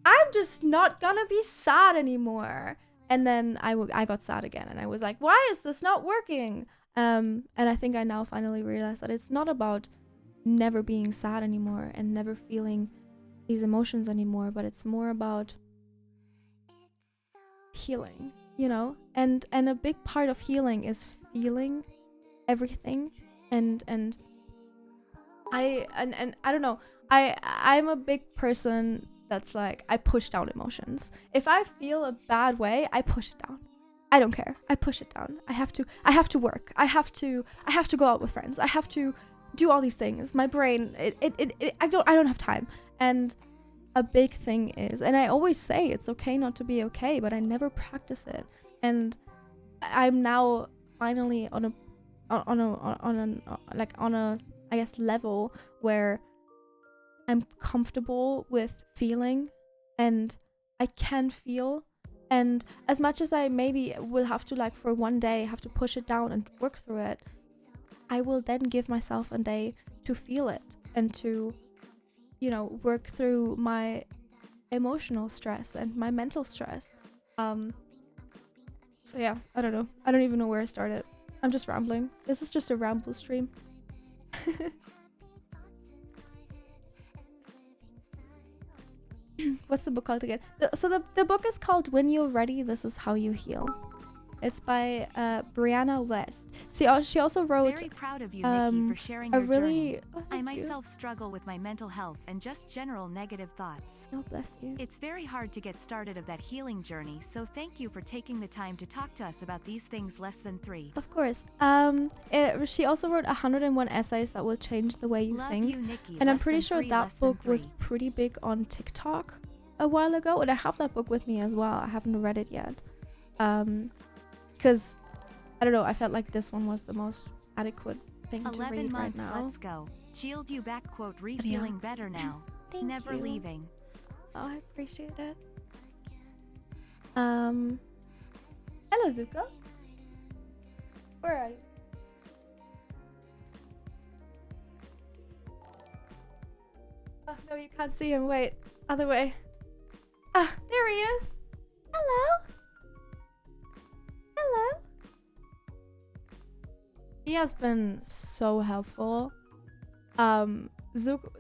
Speaker 4: I'm just not gonna be sad anymore. And then I got sad again, and I was like, why is this not working? And I think I now finally realized that it's not about never being sad anymore and never feeling these emotions anymore, but it's more about healing, you know? And a big part of healing is feeling everything, and I don't know. I'm a big person that's like, I push down emotions. If I feel a bad way, I push it down. I don't care. I push it down. I have to work. I have to go out with friends. I have to do all these things. My brain, I don't have time. And a big thing is, and I always say it's okay not to be okay, but I never practice it. And I'm now finally on a I guess level where I'm comfortable with feeling, and I can feel. And as much as I maybe will have to, like, for one day have to push it down and work through it, I will then give myself a day to feel it and to, you know, work through my emotional stress and my mental stress. So yeah, I don't know. I don't even know where I started. I'm just rambling. This is just a ramble stream. What's the book called again? The book is called When You're Ready, This Is How You Heal. It's by Brianna West. See, she also wrote
Speaker 2: Very proud of you, Nikki, for sharing
Speaker 4: a
Speaker 2: your
Speaker 4: really
Speaker 2: journey.
Speaker 4: oh,
Speaker 2: I
Speaker 4: thank you.
Speaker 2: myself struggle with my mental health and just general negative thoughts.
Speaker 4: Oh, bless you.
Speaker 2: It's very hard to get started of that healing journey, so thank you for taking the time to talk to us about these things less than 3.
Speaker 4: Of course. She also wrote 101 essays that will change the way you
Speaker 2: Love
Speaker 4: think.
Speaker 2: you, Nikki.
Speaker 4: And I'm
Speaker 2: Less
Speaker 4: pretty
Speaker 2: than
Speaker 4: sure
Speaker 2: 3,
Speaker 4: that
Speaker 2: less than
Speaker 4: book was
Speaker 2: 3.
Speaker 4: pretty big on TikTok a while ago, and I have that book with me as well. I haven't read it yet. Because I don't know, I felt like this one was the most adequate thing to
Speaker 2: 11
Speaker 4: read right
Speaker 2: months,
Speaker 4: now.
Speaker 2: let's go. Shield you back, quote,
Speaker 4: yeah.
Speaker 2: feeling better now.
Speaker 4: Thank
Speaker 2: Never
Speaker 4: you.
Speaker 2: leaving.
Speaker 4: Oh, I appreciate it. Hello, Zuko. Where are you? Oh, no, you can't see him. Wait. Other way. Ah, there he is. Hello. Hello. He has been so helpful. Zuko,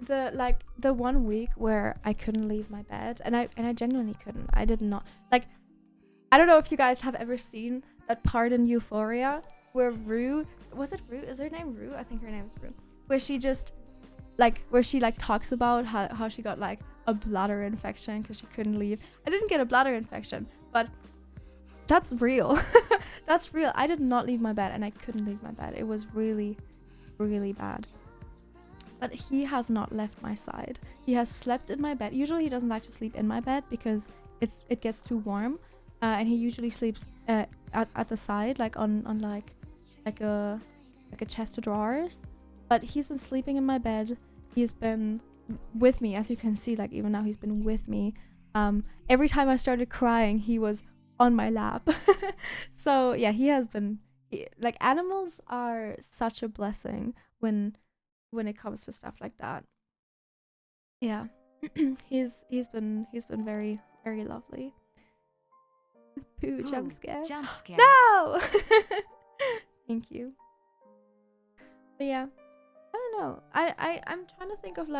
Speaker 4: the 1 week where I couldn't leave my bed, and I genuinely couldn't. I did not, like, I don't know if you guys have ever seen that part in Euphoria where Rue, was it Rue? Is her name Rue? I think her name is Rue. Where she just, where she talks about how she got a bladder infection because she couldn't leave. I didn't get a bladder infection, but that's real. That's real. I did not leave my bed, and I couldn't leave my bed. It was really, really bad. But he has not left my side. He has slept in my bed. Usually he doesn't like to sleep in my bed because it gets too warm, and he usually sleeps at the side, on a chest of drawers. But he's been sleeping in my bed. He's been with me, as you can see. Even now, he's been with me. Every time I started crying, he was on my lap. So yeah, he has been. Animals are such a blessing when it comes to stuff like that. Yeah. he's been very, very lovely. Pooh, jump scare.
Speaker 2: Jump scare.
Speaker 4: No. Thank you. But yeah, I don't know. I'm trying to think of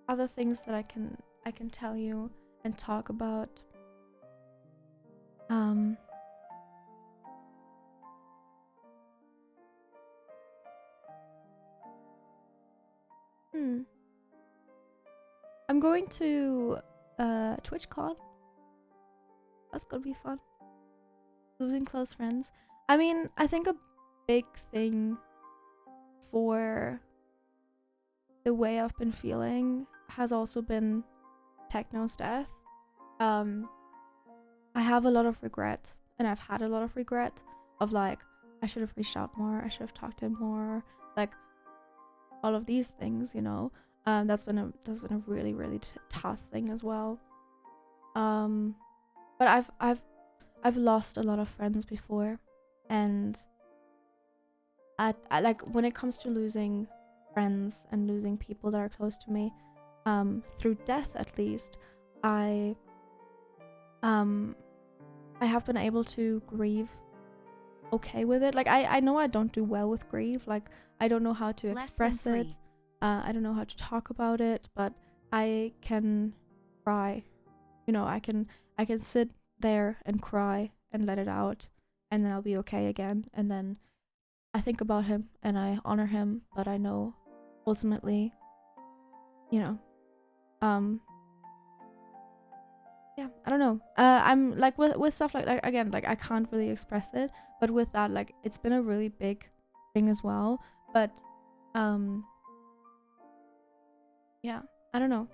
Speaker 4: other things that I can tell you and talk about. I'm going to TwitchCon. That's gonna be fun. Losing close friends. I mean, I think a big thing for the way I've been feeling has also been Techno's death. I have a lot of regret, and I've had a lot of regret of I should have reached out more, I should have talked to him more, all of these things, you know. That's been a really, really tough thing as well. But I've lost a lot of friends before, and I when it comes to losing friends and losing people that are close to me, through death at least, I have been able to grieve okay with it. I know I don't do well with grief. I don't know how to express it. I don't know how to talk about it, but I can cry. You know, I can sit there and cry and let it out, and then I'll be okay again. And then I think about him and I honor him, but I know ultimately, you know, yeah, I don't know. I'm with stuff again, I can't really express it, but with that, it's been a really big thing as well. But yeah, I don't know.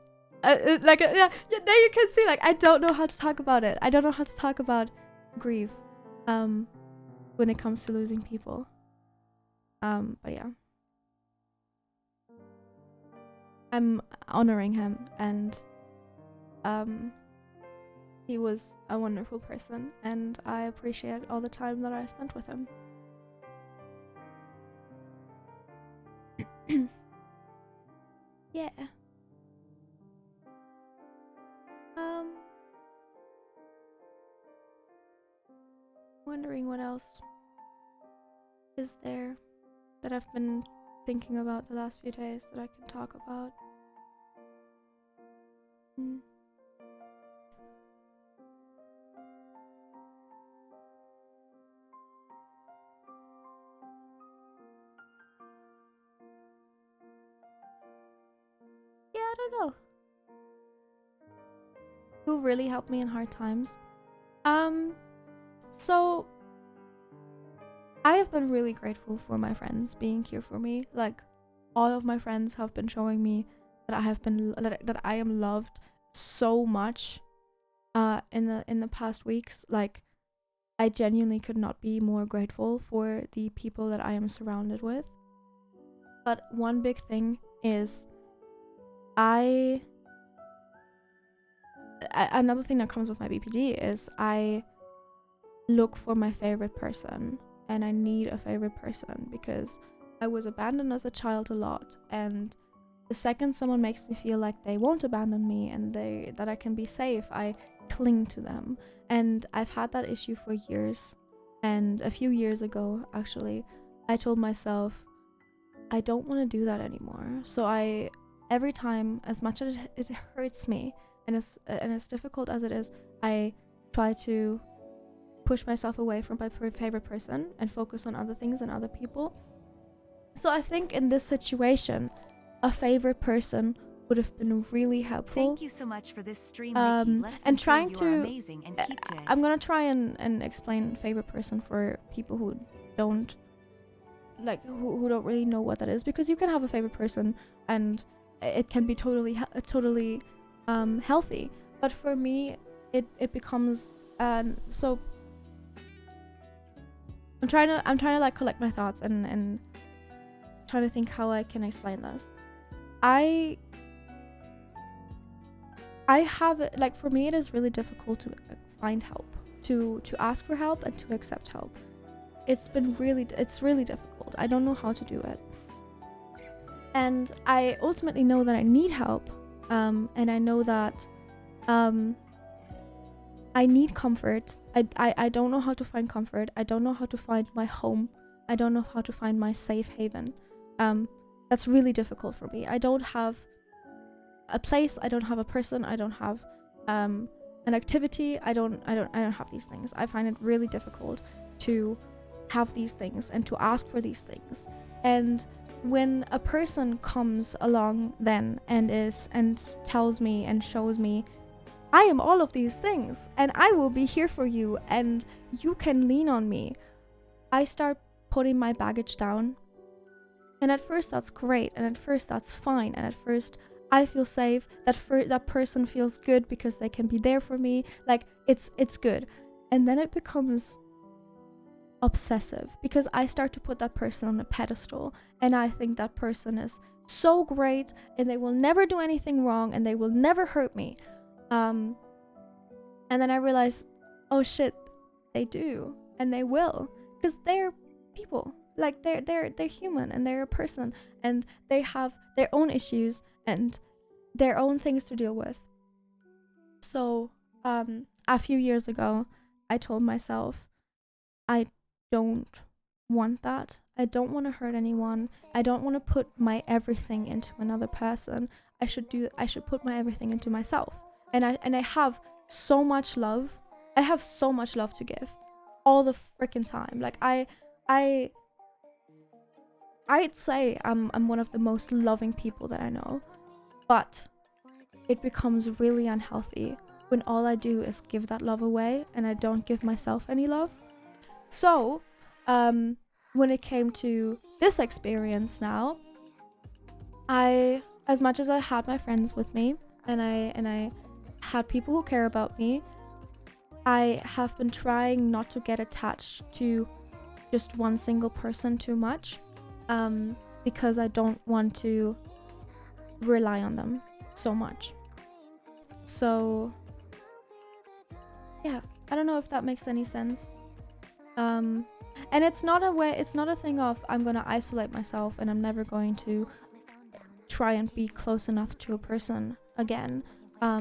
Speaker 4: Yeah, there you can see, I don't know how to talk about it. I don't know how to talk about grief, when it comes to losing people. But yeah, I'm honoring him, and he was a wonderful person, and I appreciate all the time that I spent with him. Yeah. Wondering what else is there that I've been thinking about the last few days that I can talk about? Yeah, I don't know. Who really helped me in hard times? So I have been really grateful for my friends being here for me. Like, all of my friends have been showing me that that I am loved so much in the past weeks. Like, I genuinely could not be more grateful for the people that I am surrounded with. But one big thing is another thing that comes with my BPD is I look for my favorite person, and I need a favorite person because I was abandoned as a child a lot, and the second someone makes me feel like they won't abandon me and that I can be safe, I cling to them. And I've had that issue for years, and a few years ago actually I told myself I don't want to do that anymore. So every time, as much as it hurts me and as difficult as it is, I try to push myself away from my favorite person and focus on other things and other people. So I think in this situation, a favorite person would have been really helpful.
Speaker 2: Thank you so much for this stream, Nikki.
Speaker 4: And trying
Speaker 2: you
Speaker 4: to
Speaker 2: are amazing and keep to it.
Speaker 4: I'm gonna try and explain favorite person for people who don't who don't really know what that is, because you can have a favorite person and it can be totally healthy, but for me it becomes so I'm trying to like collect my thoughts and trying to think how I can explain this. I have, like, for me it is really difficult to find help, to ask for help and to accept help. It's really difficult. I don't know how to do it, and I ultimately know that I need help, and I know that I need comfort. I don't know how to find comfort. I don't know how to find my home. I don't know how to find my safe haven. That's really difficult for me. I don't have a place. I don't have a person. I don't have an activity. I don't have these things. I find it really difficult to have these things and to ask for these things. And when a person comes along then and tells me and shows me, I am all of these things and I will be here for you and you can lean on me, I start putting my baggage down. And at first that's great, and at first that's fine, and at first I feel safe, that person feels good because they can be there for me, like it's good. And then it becomes obsessive because I start to put that person on a pedestal, and I think that person is so great and they will never do anything wrong and they will never hurt me. And then I realize, oh shit, they do, and they will, because they're people. Like they're human, and they're a person, and they have their own issues and their own things to deal with. So a few years ago I told myself, I don't want that. I don't want to hurt anyone. I don't want to put my everything into another person. I should put my everything into myself. And I have so much love. I have so much love to give all the freaking time. Like I'd say I'm one of the most loving people that I know, but it becomes really unhealthy when all I do is give that love away and I don't give myself any love. So when it came to this experience now, as much as I had my friends with me and I had people who care about me, I have been trying not to get attached to just one single person too much, because I don't want to rely on them so much. So yeah, I don't know if that makes any sense. And it's not a thing of I'm gonna isolate myself and I'm never going to try and be close enough to a person again,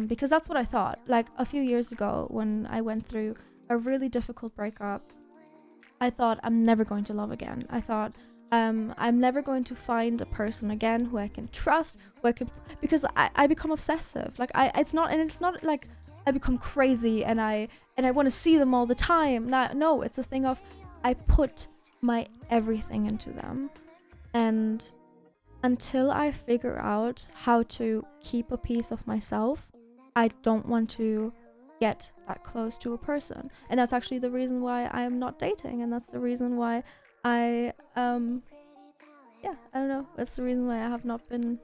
Speaker 4: because that's what I thought. Like a few years ago when I went through a really difficult breakup, I thought I'm never going to love again. I thought I'm never going to find a person again who I can trust, who I can, because I become obsessive. Like it's not like I become crazy and I want to see them all the time. No, it's a thing of I put my everything into them, and until I figure out how to keep a piece of myself, I don't want to get that close to a person. And that's actually the reason why I am not dating, and that's the reason why I yeah, I don't know. That's the reason why I've not been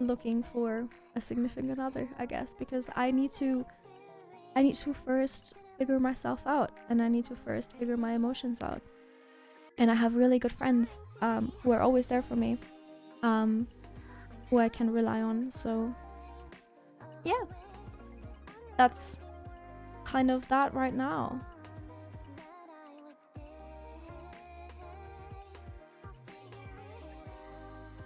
Speaker 4: looking for a significant other, I guess, because I need to first figure myself out, and I need to first figure my emotions out. And I have really good friends who are always there for me, who I can rely on. So yeah, that's kind of that right now.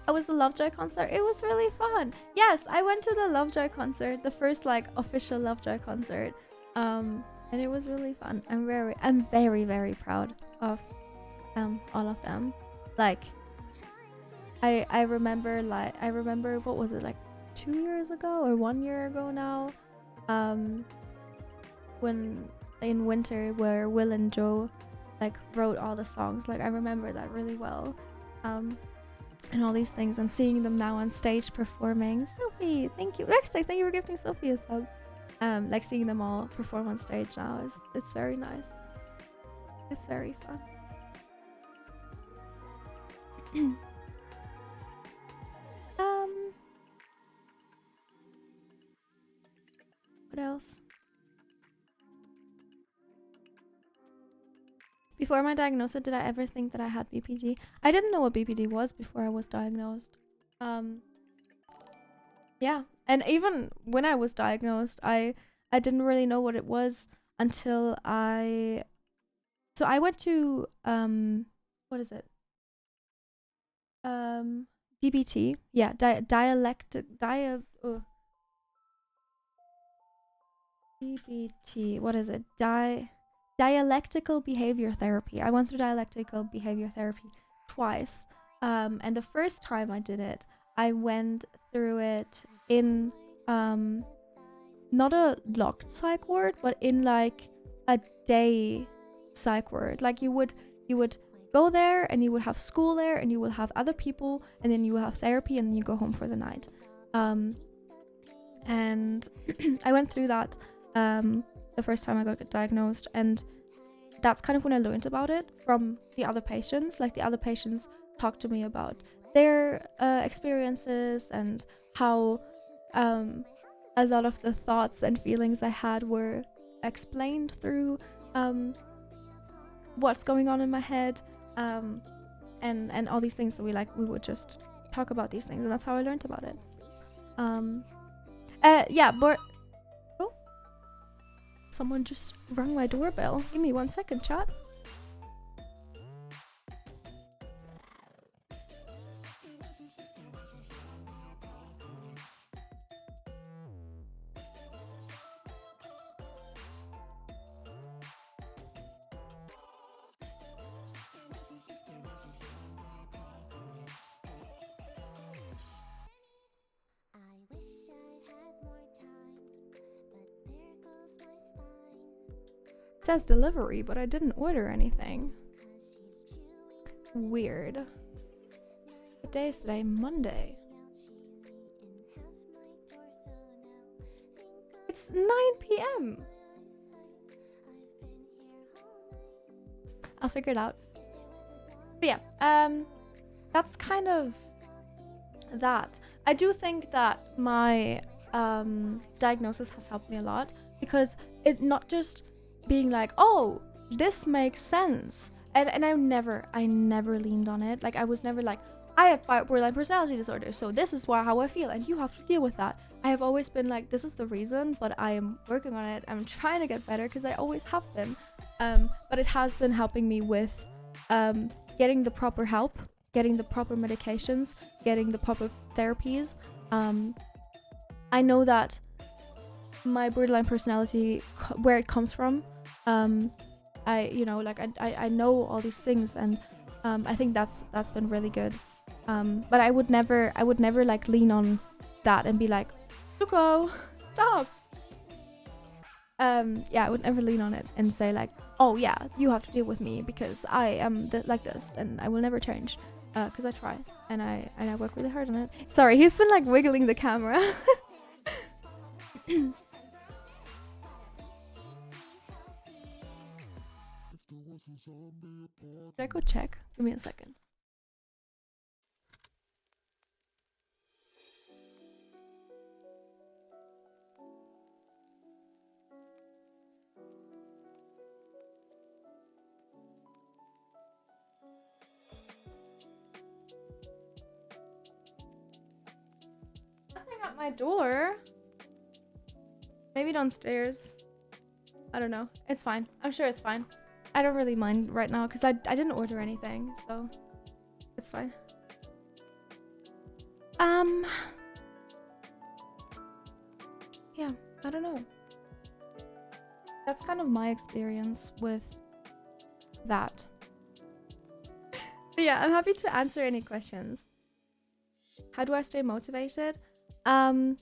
Speaker 4: How was the Lovejoy concert? It was really fun. Yes, I went to the Lovejoy concert, the first like official Lovejoy concert, and it was really fun. I'm very very proud of all of them. Like I remember what was it, like 2 years ago or 1 year ago now, when in winter, where Will and Joe like wrote all the songs. Like I remember that really well, and all these things, and seeing them now on stage performing. Sophie, thank you. Actually, thank you for gifting Sophie a sub. Like seeing them all perform on stage now it's very nice. It's very fun. What else? Before my diagnosis, did I ever think that I had BPD? I didn't know what BPD was before I was diagnosed. Yeah, and even when I was diagnosed, I didn't really know what it was until I went to what is it? DBT. Yeah, DBT. What is it? Dialectical behavior therapy. I went through dialectical behavior therapy twice. And the first time I did it, I went through it in not a locked psych ward, but in like a day psych ward. Like you would go there and you would have school there and you will have other people and then you will have therapy and then you go home for the night. And I went through that the first time I got diagnosed, and that's kind of when I learned about it from the other patients. Like the other patients talked to me about their experiences and how a lot of the thoughts and feelings I had were explained through what's going on in my head, and all these things. So we would just talk about these things, and that's how I learned about it. Yeah, but oh, someone just rang my doorbell. Give me 1 second, chat. It says delivery, but I didn't order anything. Weird. What day is today? Monday. It's 9 p.m. I'll figure it out. But yeah, that's kind of that. I do think that my diagnosis has helped me a lot, because it not just being like, oh, this makes sense, and I never leaned on it. Like I was never like, I have borderline personality disorder, so this is how I feel and you have to deal with that. I have always been like, this is the reason, but I am working on it. I'm trying to get better, because I always have been, but it has been helping me with getting the proper help, getting the proper medications, getting the proper therapies. I know that my borderline personality, where it comes from, you know, like I know all these things, and I think that's been really good. But I would never like lean on that and be like, Zuko, stop. Yeah, I would never lean on it and say like, oh yeah, you have to deal with me because I am like this and I will never change. Because I try and I work really hard on it. Sorry, he's been like wiggling the camera. Should I go check? Give me a second. Nothing at my door. Maybe downstairs. I don't know. It's fine. I'm sure it's fine. I don't really mind right now because I didn't order anything, so it's fine. Yeah, I don't know. That's kind of my experience with that. But yeah, I'm happy to answer any questions. How do I stay motivated? I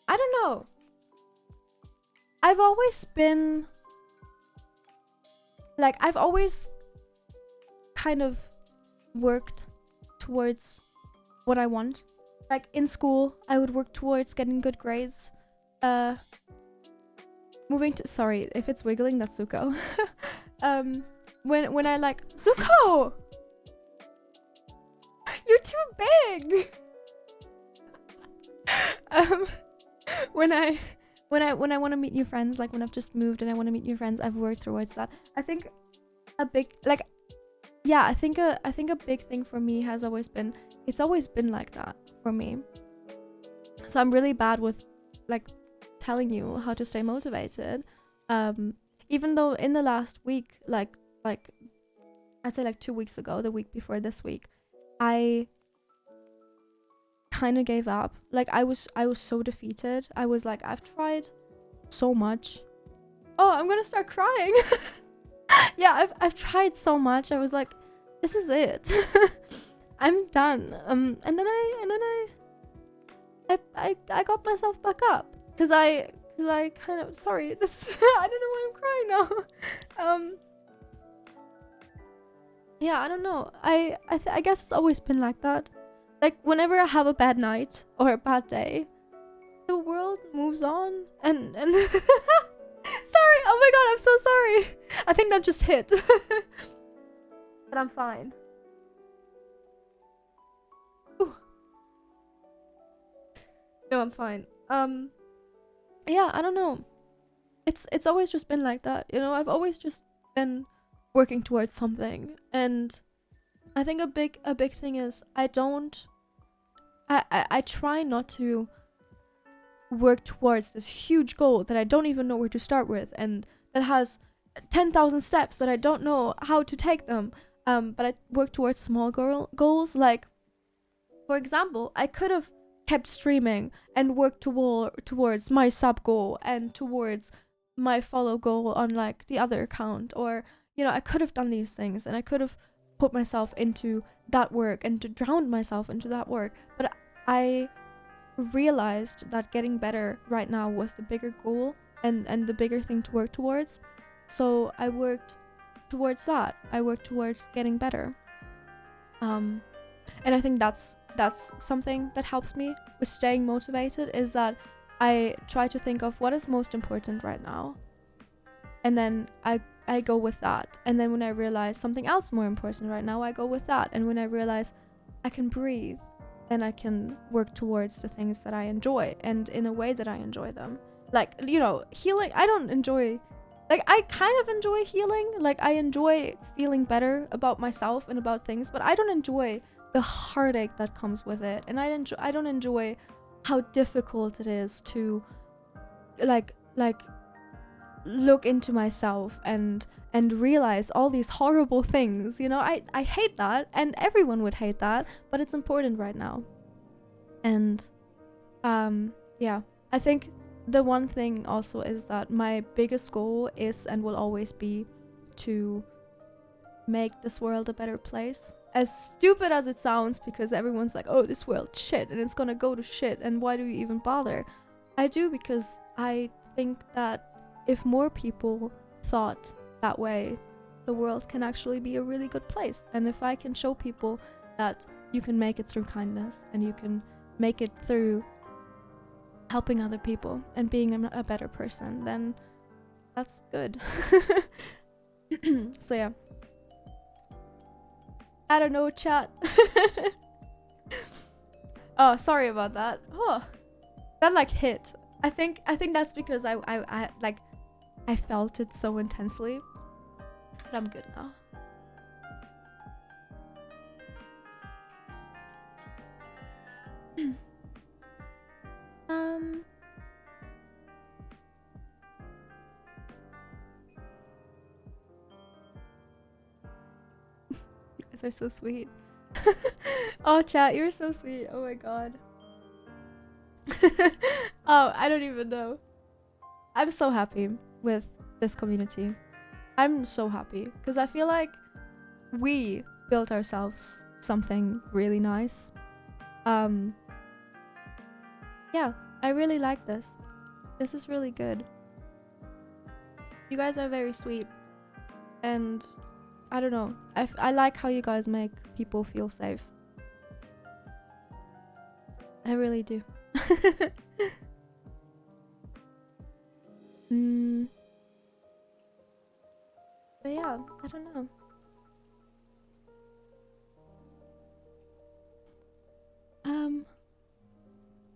Speaker 4: don't know. I've always been like, I've always kind of worked towards what I want. Like in school, I would work towards getting good grades. Moving to, sorry, if it's wiggling, that's Zuko. When I like, Zuko! You're too big! When I want to meet new friends, like when I've just moved and I want to meet new friends, I've worked towards that. I think a big, like, yeah, I think a big thing for me has always been, it's always been like that for me. So I'm really bad with like telling you how to stay motivated. Even though in the last week, like I'd say like 2 weeks ago, the week before this week, I kind of gave up. Like I was so defeated. I was like, I've tried so much. Oh, I'm gonna start crying. Yeah, I've tried so much. I was like, this is it. I'm done. And then I got myself back up because I kind of, sorry, this I don't know why I'm crying now. Yeah, I don't know. I guess it's always been like that. Like whenever I have a bad night or a bad day, the world moves on and sorry, oh my god, I'm so sorry. I think that just hit. But I'm fine. Ooh. No, I'm fine. Yeah, I don't know. It's always just been like that, you know. I've always just been working towards something, and I think a big thing is I try not to work towards this huge goal that I don't even know where to start with, and that has 10,000 steps that I don't know how to take them. But I work towards small goals. Like, for example, I could have kept streaming and worked towards my sub goal and towards my follow goal on like the other account, or you know, I could have done these things and I could have put myself into that work and to drown myself into that work, but I realized that getting better right now was the bigger goal and the bigger thing to work towards. So I worked towards that. I worked towards getting better. And I think that's something that helps me with staying motivated, is that I try to think of what is most important right now, and then I go with that. And then when I realize something else more important right now, I go with that. And when I realize I can breathe, then I can work towards the things that I enjoy, and in a way that I enjoy them. Like, you know, healing, I don't enjoy, like, I kind of enjoy healing. Like, I enjoy feeling better about myself and about things, but I don't enjoy the heartache that comes with it. And I don't enjoy how difficult it is to like look into myself and realize all these horrible things, you know. I hate that, and everyone would hate that, but it's important right now. And yeah, I think the one thing also is that my biggest goal is and will always be to make this world a better place. As stupid as it sounds, because everyone's like, oh, this world's shit and it's gonna go to shit and why do you even bother? I do because I think that if more people thought that way, the world can actually be a really good place. And if I can show people that you can make it through kindness and you can make it through helping other people and being a better person, then that's good. So yeah. I don't know, chat. Oh, sorry about that. Oh, that like hit. I think that's because I like I felt it so intensely. But I'm good now. You guys are so sweet. Oh, chat, you're so sweet. Oh my god. Oh, I don't even know. I'm so happy with this community. I'm so happy because I feel like we built ourselves something really nice. Yeah, I really like this. This is really good. You guys are very sweet. And I don't know. I like how you guys make people feel safe. I really do. But yeah, I don't know.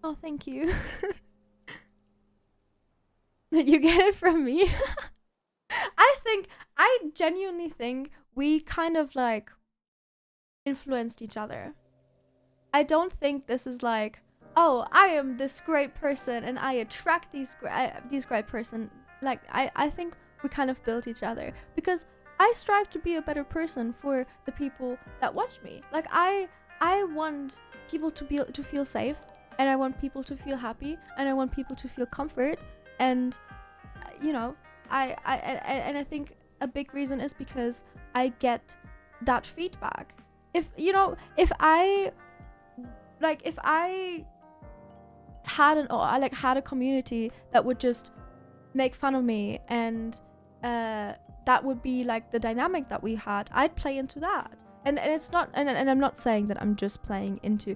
Speaker 4: Oh, thank you. You get it from me? I genuinely think we kind of like influenced each other. I don't think this is like, oh, I am this great person and I attract these great person. Like, I think we kind of built each other because I strive to be a better person for the people that watch me. Like, I want people to feel safe, and I want people to feel happy, and I want people to feel comfort, and you know, I think a big reason is because I get that feedback. If I had had a community that would just make fun of me, and that would be like the dynamic that we had, I'd play into that. And it's not, and I'm not saying that I'm just playing into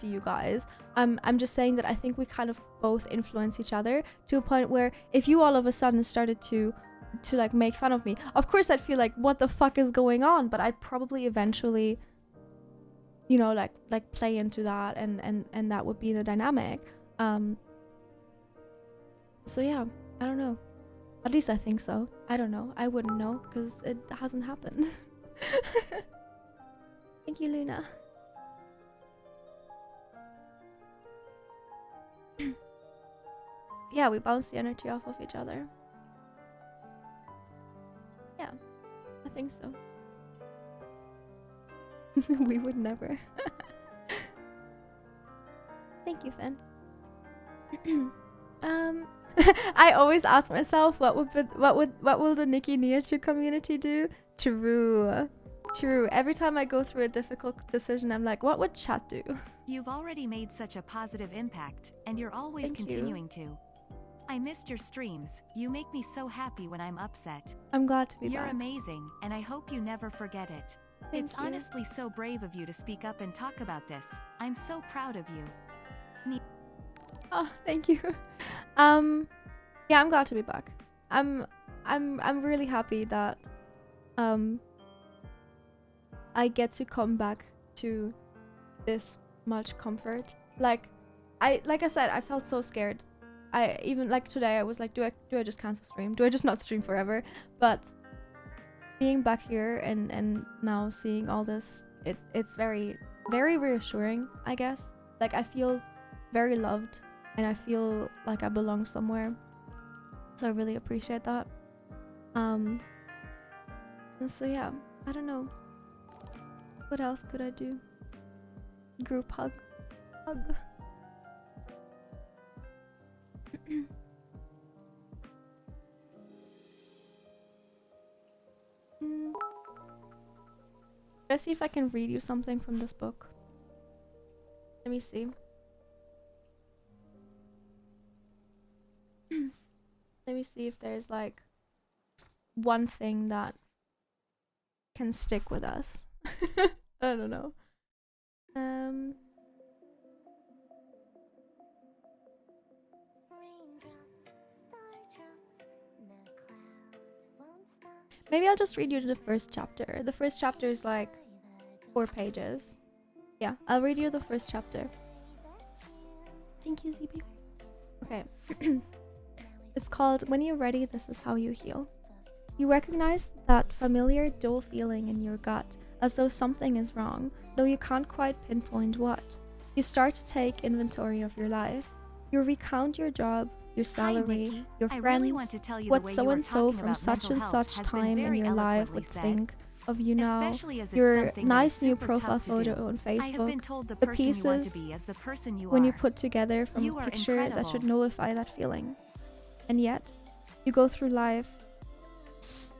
Speaker 4: you guys. I'm just saying that I think we kind of both influence each other to a point where if you all of a sudden started to like make fun of me, of course I'd feel like, what the fuck is going on? But I'd probably eventually, you know, like play into that, and that would be the dynamic. So yeah, I don't know. At least I think so. I don't know. I wouldn't know because it hasn't happened. Thank you, Luna. Yeah, we bounce the energy off of each other. Yeah, I think so. We would never. Thank you, Finn. I always ask myself, what will the Nikki Nihachu community do? True. Every time I go through a difficult decision, I'm like, what would chat do?
Speaker 2: You've already made such a positive impact, and you're always
Speaker 4: Thank you.
Speaker 2: continuing to. I missed your streams. You make me so happy when I'm upset.
Speaker 4: I'm glad to be
Speaker 2: You're
Speaker 4: back.
Speaker 2: amazing, and I hope you never forget it.
Speaker 4: Thank
Speaker 2: It's
Speaker 4: you.
Speaker 2: honestly so brave of you to speak up and talk about this. I'm so proud of you.
Speaker 4: Oh, thank you. Yeah, I'm glad to be back. I'm really happy that I get to come back to this much comfort. Like I said, I felt so scared. I even, like, today I was like, do I just cancel stream? Do I just not stream forever? But being back here and now seeing all this, it's very, very reassuring, I guess. Like, I feel very loved and I feel like I belong somewhere. So I really appreciate that. And so yeah, I don't know. What else could I do? Group hug. Let's see if I can read you something from this book. Let me see. Let me see if there's like one thing that can stick with us. I don't know. Maybe I'll just read you the first chapter. The first chapter is like 4 pages. Yeah, I'll read you the first chapter. Thank you, ZB. Okay. It's called When You're Ready, This Is How You Heal. You recognize that familiar dull feeling in your gut, as though something is wrong, though you can't quite pinpoint what. You start to take inventory of your life. You recount your job, your salary,
Speaker 2: Nikki.
Speaker 4: your
Speaker 2: I
Speaker 4: friends,
Speaker 2: really want to tell you
Speaker 4: what
Speaker 2: the way
Speaker 4: so
Speaker 2: you were
Speaker 4: and so
Speaker 2: talking
Speaker 4: from
Speaker 2: about
Speaker 4: such
Speaker 2: mental
Speaker 4: and
Speaker 2: health
Speaker 4: such
Speaker 2: has been
Speaker 4: time in
Speaker 2: very
Speaker 4: your life
Speaker 2: eloquently
Speaker 4: would
Speaker 2: said.
Speaker 4: think of you now.
Speaker 2: Especially as it's
Speaker 4: Your
Speaker 2: something that
Speaker 4: nice
Speaker 2: is
Speaker 4: new
Speaker 2: super
Speaker 4: profile
Speaker 2: tough to do.
Speaker 4: photo on
Speaker 2: I have
Speaker 4: Facebook,
Speaker 2: been told the
Speaker 4: the
Speaker 2: person you want to
Speaker 4: pieces
Speaker 2: be as the person you
Speaker 4: when
Speaker 2: are.
Speaker 4: you put together from
Speaker 2: You
Speaker 4: a
Speaker 2: are
Speaker 4: picture that
Speaker 2: incredible.
Speaker 4: should nullify that feeling. And yet, you go through life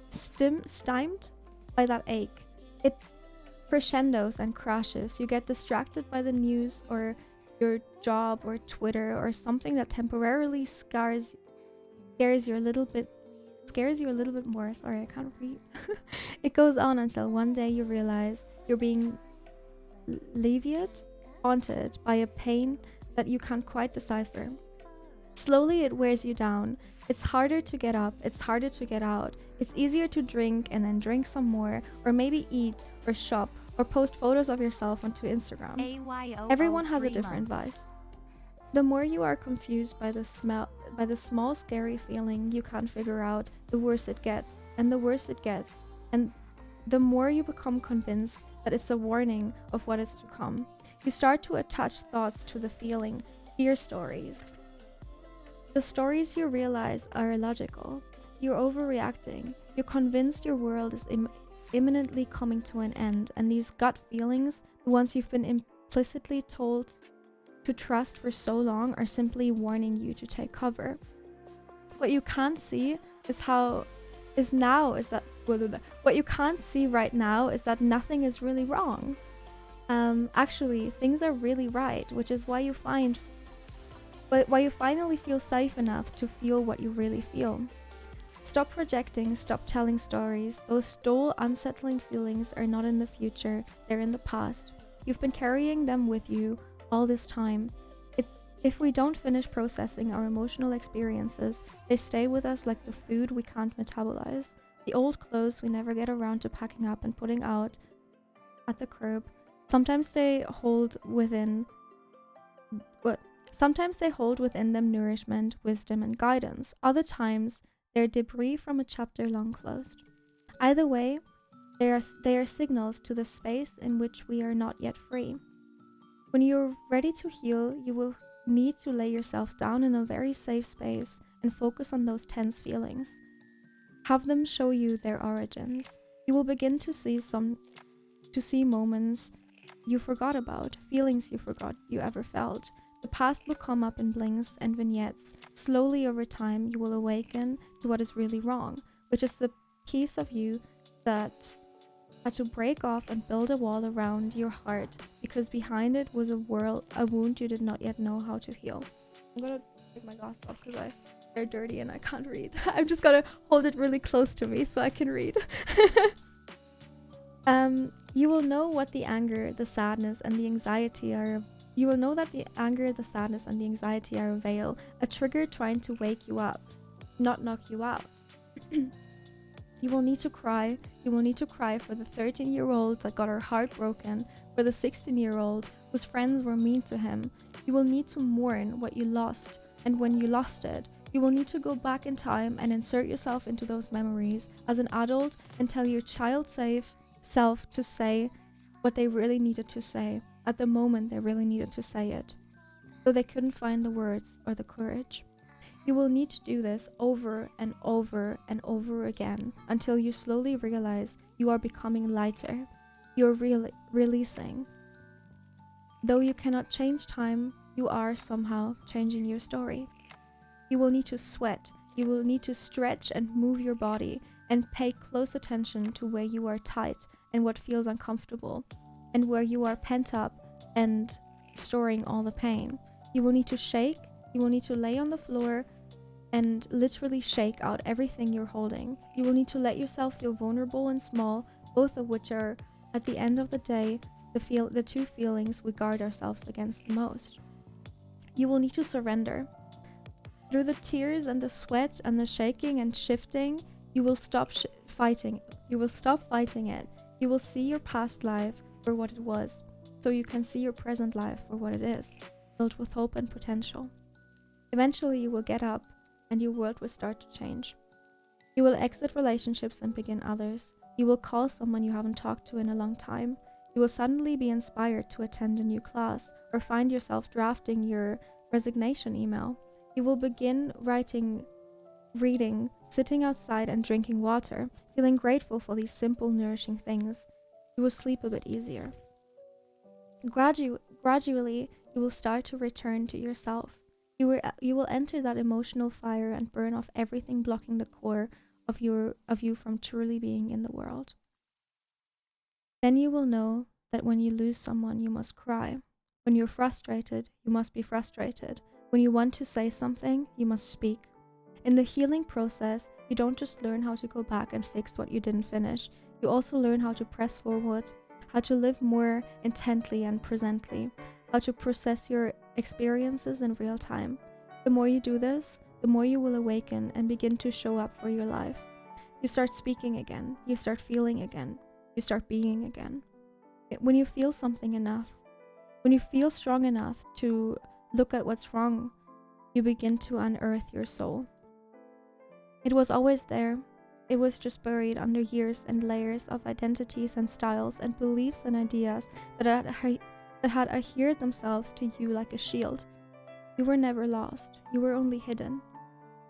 Speaker 4: stymied by that ache. It crescendos and crashes. You get distracted by the news or your job or Twitter or something that temporarily scares you a little bit more. Sorry, I can't read. It goes on until one day you realize you're being alleviated, haunted by a pain that you can't quite decipher. Slowly it wears you down. It's harder to get up, it's harder to get out. It's easier to drink and then drink some more, or maybe eat or shop or post photos of yourself onto Instagram. Everyone has a different vice. The more you are confused by the small scary feeling you can't figure out, the worse it gets, and the worse it gets, and the more you become convinced that it's a warning of what is to come. You start to attach thoughts to the feeling, fear stories. The stories you realize are illogical. You're overreacting. You're convinced your world is imminently coming to an end, and these gut feelings, the ones you've been implicitly told to trust for so long, are simply warning you to take cover. What you can't see what you can't see right now is that nothing is really wrong. Actually, things are really right, which is why you finally feel safe enough to feel what you really feel. Stop projecting, stop telling stories. Those dull, unsettling feelings are not in the future, they're in the past. You've been carrying them with you all this time. If we don't finish processing our emotional experiences, they stay with us like the food we can't metabolize, the old clothes we never get around to packing up and putting out at the curb. Sometimes they hold within them nourishment, wisdom, and guidance. Other times, they're debris from a chapter long closed. Either way, they are signals to the space in which we are not yet free. When you're ready to heal, you will need to lay yourself down in a very safe space and focus on those tense feelings. Have them show you their origins. You will begin to see moments you forgot about, feelings you forgot you ever felt. The past will come up in blinks and vignettes. Slowly over time, you will awaken to what is really wrong, which is the piece of you that had to break off and build a wall around your heart, because behind it was a wound you did not yet know how to heal. I'm gonna take my glasses off because they're dirty and I can't read. I'm just gonna hold it really close to me so I can read. You will know what the anger, the sadness, and the anxiety are. You will know that the anger, the sadness, and the anxiety are a veil, a trigger trying to wake you up, not knock you out. You will need to cry. You will need to cry for the 13-year-old that got her heart broken, for the 16-year-old whose friends were mean to him. You will need to mourn what you lost, and when you lost it, you will need to go back in time and insert yourself into those memories as an adult and tell your child-safe self to say what they really needed to say at the moment they really needed to say it, though they couldn't find the words or the courage. You will need to do this over and over and over again until you slowly realize you are becoming lighter. You're releasing. Though you cannot change time, you are somehow changing your story. You will need to sweat. You will need to stretch and move your body and pay close attention to where you are tight and what feels uncomfortable and where you are pent up and storing all the pain. You will need to shake. You will need to lay on the floor and literally shake out everything you're holding. You will need to let yourself feel vulnerable and small, both of which are, at the end of the day, the two feelings we guard ourselves against the most. You will need to surrender. Through the tears and the sweat and the shaking and shifting, you will stop fighting. You will stop fighting it. You will see your past life for what it was, so you can see your present life for what it is, filled with hope and potential. Eventually, you will get up and your world will start to change. You will exit relationships and begin others. You will call someone you haven't talked to in a long time. You will suddenly be inspired to attend a new class or find yourself drafting your resignation email. You will begin writing, reading, sitting outside and drinking water, feeling grateful for these simple, nourishing things. You will sleep a bit easier. Gradually, you will start to return to yourself. You will enter that emotional fire and burn off everything blocking the core of you from truly being in the world. Then you will know that when you lose someone, you must cry. When you're frustrated, you must be frustrated. When you want to say something, you must speak. In the healing process, you don't just learn how to go back and fix what you didn't finish. You also learn how to press forward, how to live more intently and presently, how to process your experiences in real time. The more you do this, the more you will awaken and begin to show up for your life. You start speaking again. You start feeling again. You start being again. When you feel something enough, when you feel strong enough to look at what's wrong, you begin to unearth your soul. It was always there. It was just buried under years and layers of identities and styles and beliefs and ideas that had adhered themselves to you like a shield. You were never lost. You were only hidden.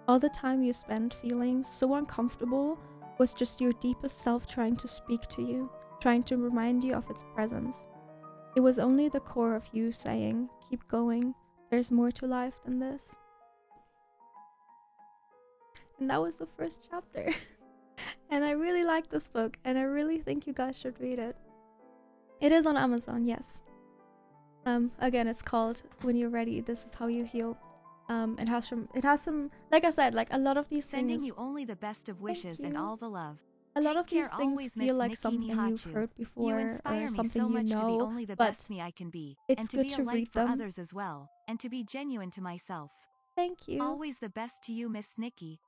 Speaker 4: All the time you spent feeling so uncomfortable was just your deepest self trying to speak to you, trying to remind you of its presence. It was only the core of you saying, "Keep going. There's more to life than this." And that was the first chapter. And I really like this book, and I really think you guys should read it. It is on Amazon, yes. Again, it's called "When You're Ready, This Is How You Heal." It has some, like I said, like a lot of these
Speaker 2: Sending
Speaker 4: things.
Speaker 2: you only the best of wishes and all the love.
Speaker 4: A lot
Speaker 2: Take
Speaker 4: of these
Speaker 2: care
Speaker 4: things
Speaker 2: always,
Speaker 4: feel
Speaker 2: Miss
Speaker 4: like
Speaker 2: Nikki
Speaker 4: something you've
Speaker 2: Nihachu.
Speaker 4: heard
Speaker 2: You
Speaker 4: before
Speaker 2: inspire
Speaker 4: or
Speaker 2: me
Speaker 4: something
Speaker 2: so
Speaker 4: you
Speaker 2: much to be
Speaker 4: know,
Speaker 2: only the
Speaker 4: but
Speaker 2: best me I can be,
Speaker 4: it's
Speaker 2: and to
Speaker 4: good
Speaker 2: be a
Speaker 4: to
Speaker 2: light
Speaker 4: read
Speaker 2: for
Speaker 4: them.
Speaker 2: others as well, and to be genuine to myself.
Speaker 4: Thank you.
Speaker 2: Always the best to you, Miss Nikki.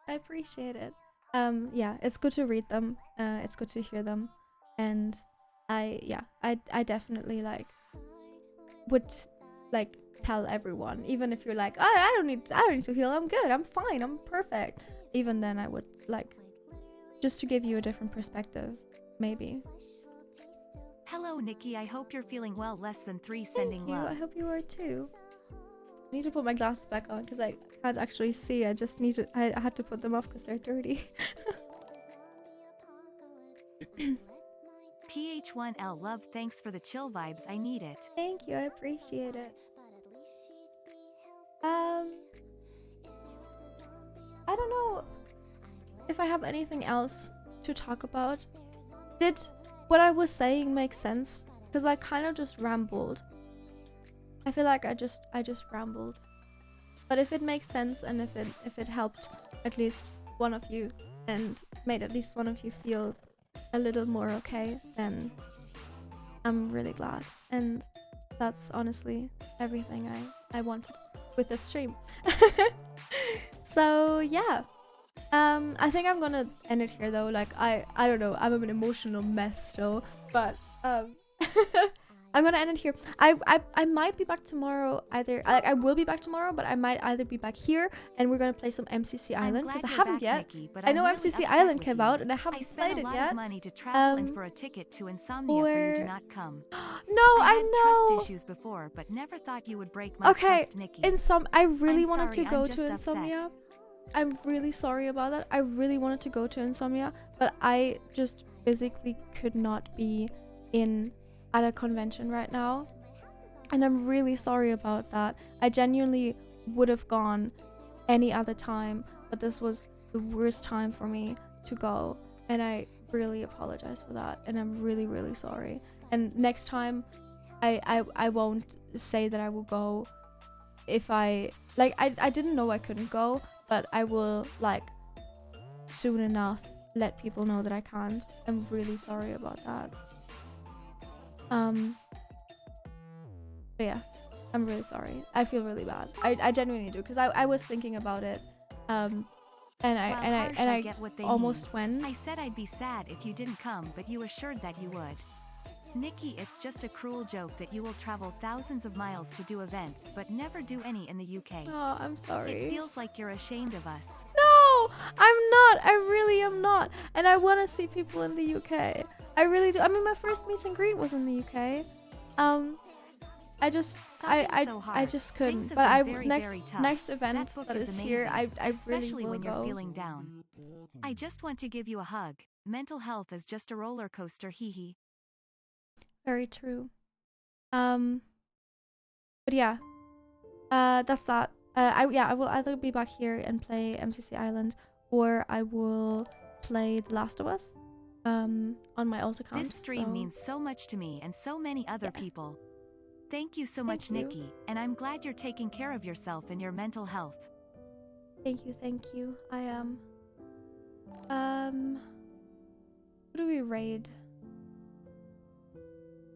Speaker 4: I appreciate it. Yeah, it's good to read them. It's good to hear them, and I definitely would tell everyone, even if you're like, oh, I don't need to heal. I'm good. I'm fine. I'm perfect. Even then, I would just to give you a different perspective, maybe.
Speaker 2: Hello, Nikki. I hope you're feeling well. Less than 3
Speaker 4: Thank
Speaker 2: sending
Speaker 4: you.
Speaker 2: love.
Speaker 4: I hope you are too. I need to put my glasses back on because I can't actually see. I had to put them off because they're dirty.
Speaker 2: PH1L love, thanks for the chill vibes. I need it.
Speaker 4: Thank you. I appreciate it. I don't know if I have anything else to talk about. Did what I was saying make sense? Because I kind of just rambled. I feel like I just rambled. But if it makes sense and if it helped at least one of you and made at least one of you feel a little more okay, then I'm really glad. And that's honestly everything I wanted with this stream. So yeah. I think I'm gonna end it here though. I don't know, I'm an emotional mess still, but I'm gonna end it here. I might be back tomorrow either. I will be back tomorrow, but I might either be back here and we're gonna play some MCC Island because I haven't yet.
Speaker 2: Nikki,
Speaker 4: I know
Speaker 2: really
Speaker 4: MCC
Speaker 2: upset
Speaker 4: Island
Speaker 2: with
Speaker 4: came
Speaker 2: you.
Speaker 4: out and I
Speaker 2: I
Speaker 4: haven't
Speaker 2: spent
Speaker 4: played
Speaker 2: a
Speaker 4: it
Speaker 2: lot
Speaker 4: yet.
Speaker 2: of money to travel and for a ticket to Insomnia for you to not come.
Speaker 4: No,
Speaker 2: I
Speaker 4: I
Speaker 2: had
Speaker 4: know.
Speaker 2: trust issues before, but never thought you would break my
Speaker 4: Okay,
Speaker 2: trust, Nikki.
Speaker 4: I really
Speaker 2: I'm
Speaker 4: wanted
Speaker 2: sorry,
Speaker 4: to go
Speaker 2: I'm
Speaker 4: to
Speaker 2: just upset.
Speaker 4: Insomnia. I'm really sorry about that. I really wanted to go to Insomnia, but I just physically could not be at a convention right now. And I'm really sorry about that. I genuinely would have gone any other time, but this was the worst time for me to go, and I really apologize for that, and I'm really, really sorry. And next time I won't say that I will go if I didn't know I couldn't go, but I will like soon enough let people know that I can't. I'm really sorry about that. But yeah, I'm really sorry. I feel really bad. I genuinely do, because I was thinking about it, and I
Speaker 2: get what they
Speaker 4: almost
Speaker 2: mean.
Speaker 4: went.
Speaker 2: I said I'd be sad if you didn't come, but you assured that you would. Nikki, it's just a cruel joke that you will travel thousands of miles to do events, but never do any in the UK.
Speaker 4: Oh, I'm sorry.
Speaker 2: It feels like you're ashamed of us.
Speaker 4: No, I'm not. I really am not. And I want to see people in the UK. I really do. I mean, my first meet and greet was in the UK. I just I just couldn't. But I next event that is here, I really
Speaker 2: especially
Speaker 4: will
Speaker 2: when
Speaker 4: go.
Speaker 2: you're feeling down. I just want to give you a hug. Mental health is just a roller coaster, hee hee.
Speaker 4: Very true. But yeah, that's that. I will either be back here and play MCC Island, or I will play The Last of Us on my alt account.
Speaker 2: This stream means so much to me and so many other people. Thank you so much, Nikki, and I'm glad you're taking care of yourself and your mental health.
Speaker 4: Thank you. I am. Who do we raid?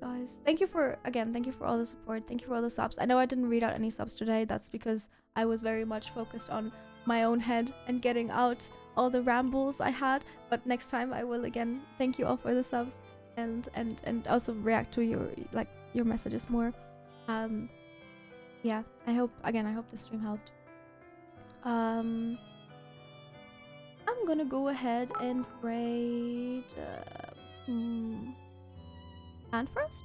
Speaker 4: Guys, thank you for all the support. Thank you for all the subs. I know I didn't read out any subs today. That's because I was very much focused on my own head and getting out all the rambles I had. But next time I will again thank you all for the subs and also react to your messages more. Yeah, I hope this stream helped. I'm gonna go ahead and raid Anfrost?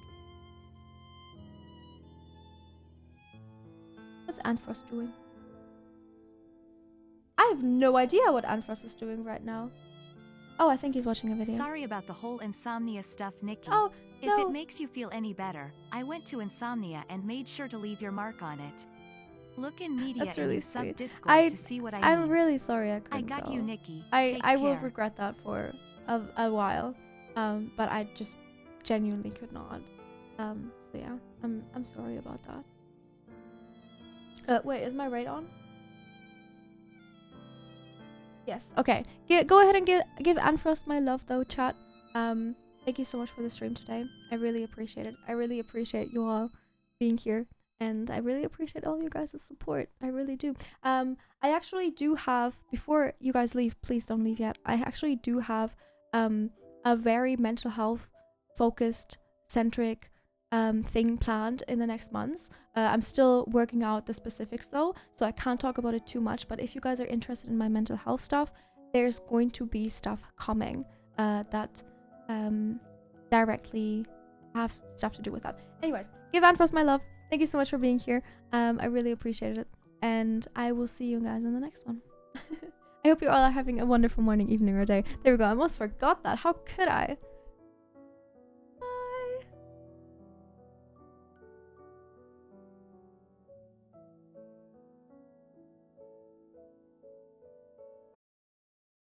Speaker 4: What's Anfrost doing? I have no idea what Anfrost is doing right now. Oh, I think he's watching a video.
Speaker 2: Sorry about the whole insomnia stuff, Nikki.
Speaker 4: Oh,
Speaker 2: if it makes you feel any better, I went to Insomnia and made sure to leave your mark on it. Look in media
Speaker 4: That's really
Speaker 2: and
Speaker 4: sweet.
Speaker 2: sub Discord to see what I mean.
Speaker 4: I'm really sorry I couldn't
Speaker 2: got
Speaker 4: go.
Speaker 2: you, Nikki.
Speaker 4: I will regret that for a while. But I just genuinely could not. So yeah, I'm sorry about that. Wait, is my raid on? Yes. Okay. Go ahead and give Anfrost my love though, chat. Thank you so much for the stream today. I really appreciate it. I really appreciate you all being here, and I really appreciate all you guys' support. I really do. I actually do have, before you guys leave, please don't leave yet. I actually do have a very mental health focused centric thing planned in the next months. I'm still working out the specifics though, so I can't talk about it too much, but if you guys are interested in my mental health stuff, there's going to be stuff coming that directly have stuff to do with that. Anyways, give Anfrost my love. Thank you so much for being here. I really appreciate it, and I will see you guys in the next one. I hope you all are having a wonderful morning, evening, or day. There we go. I almost forgot that. How could I?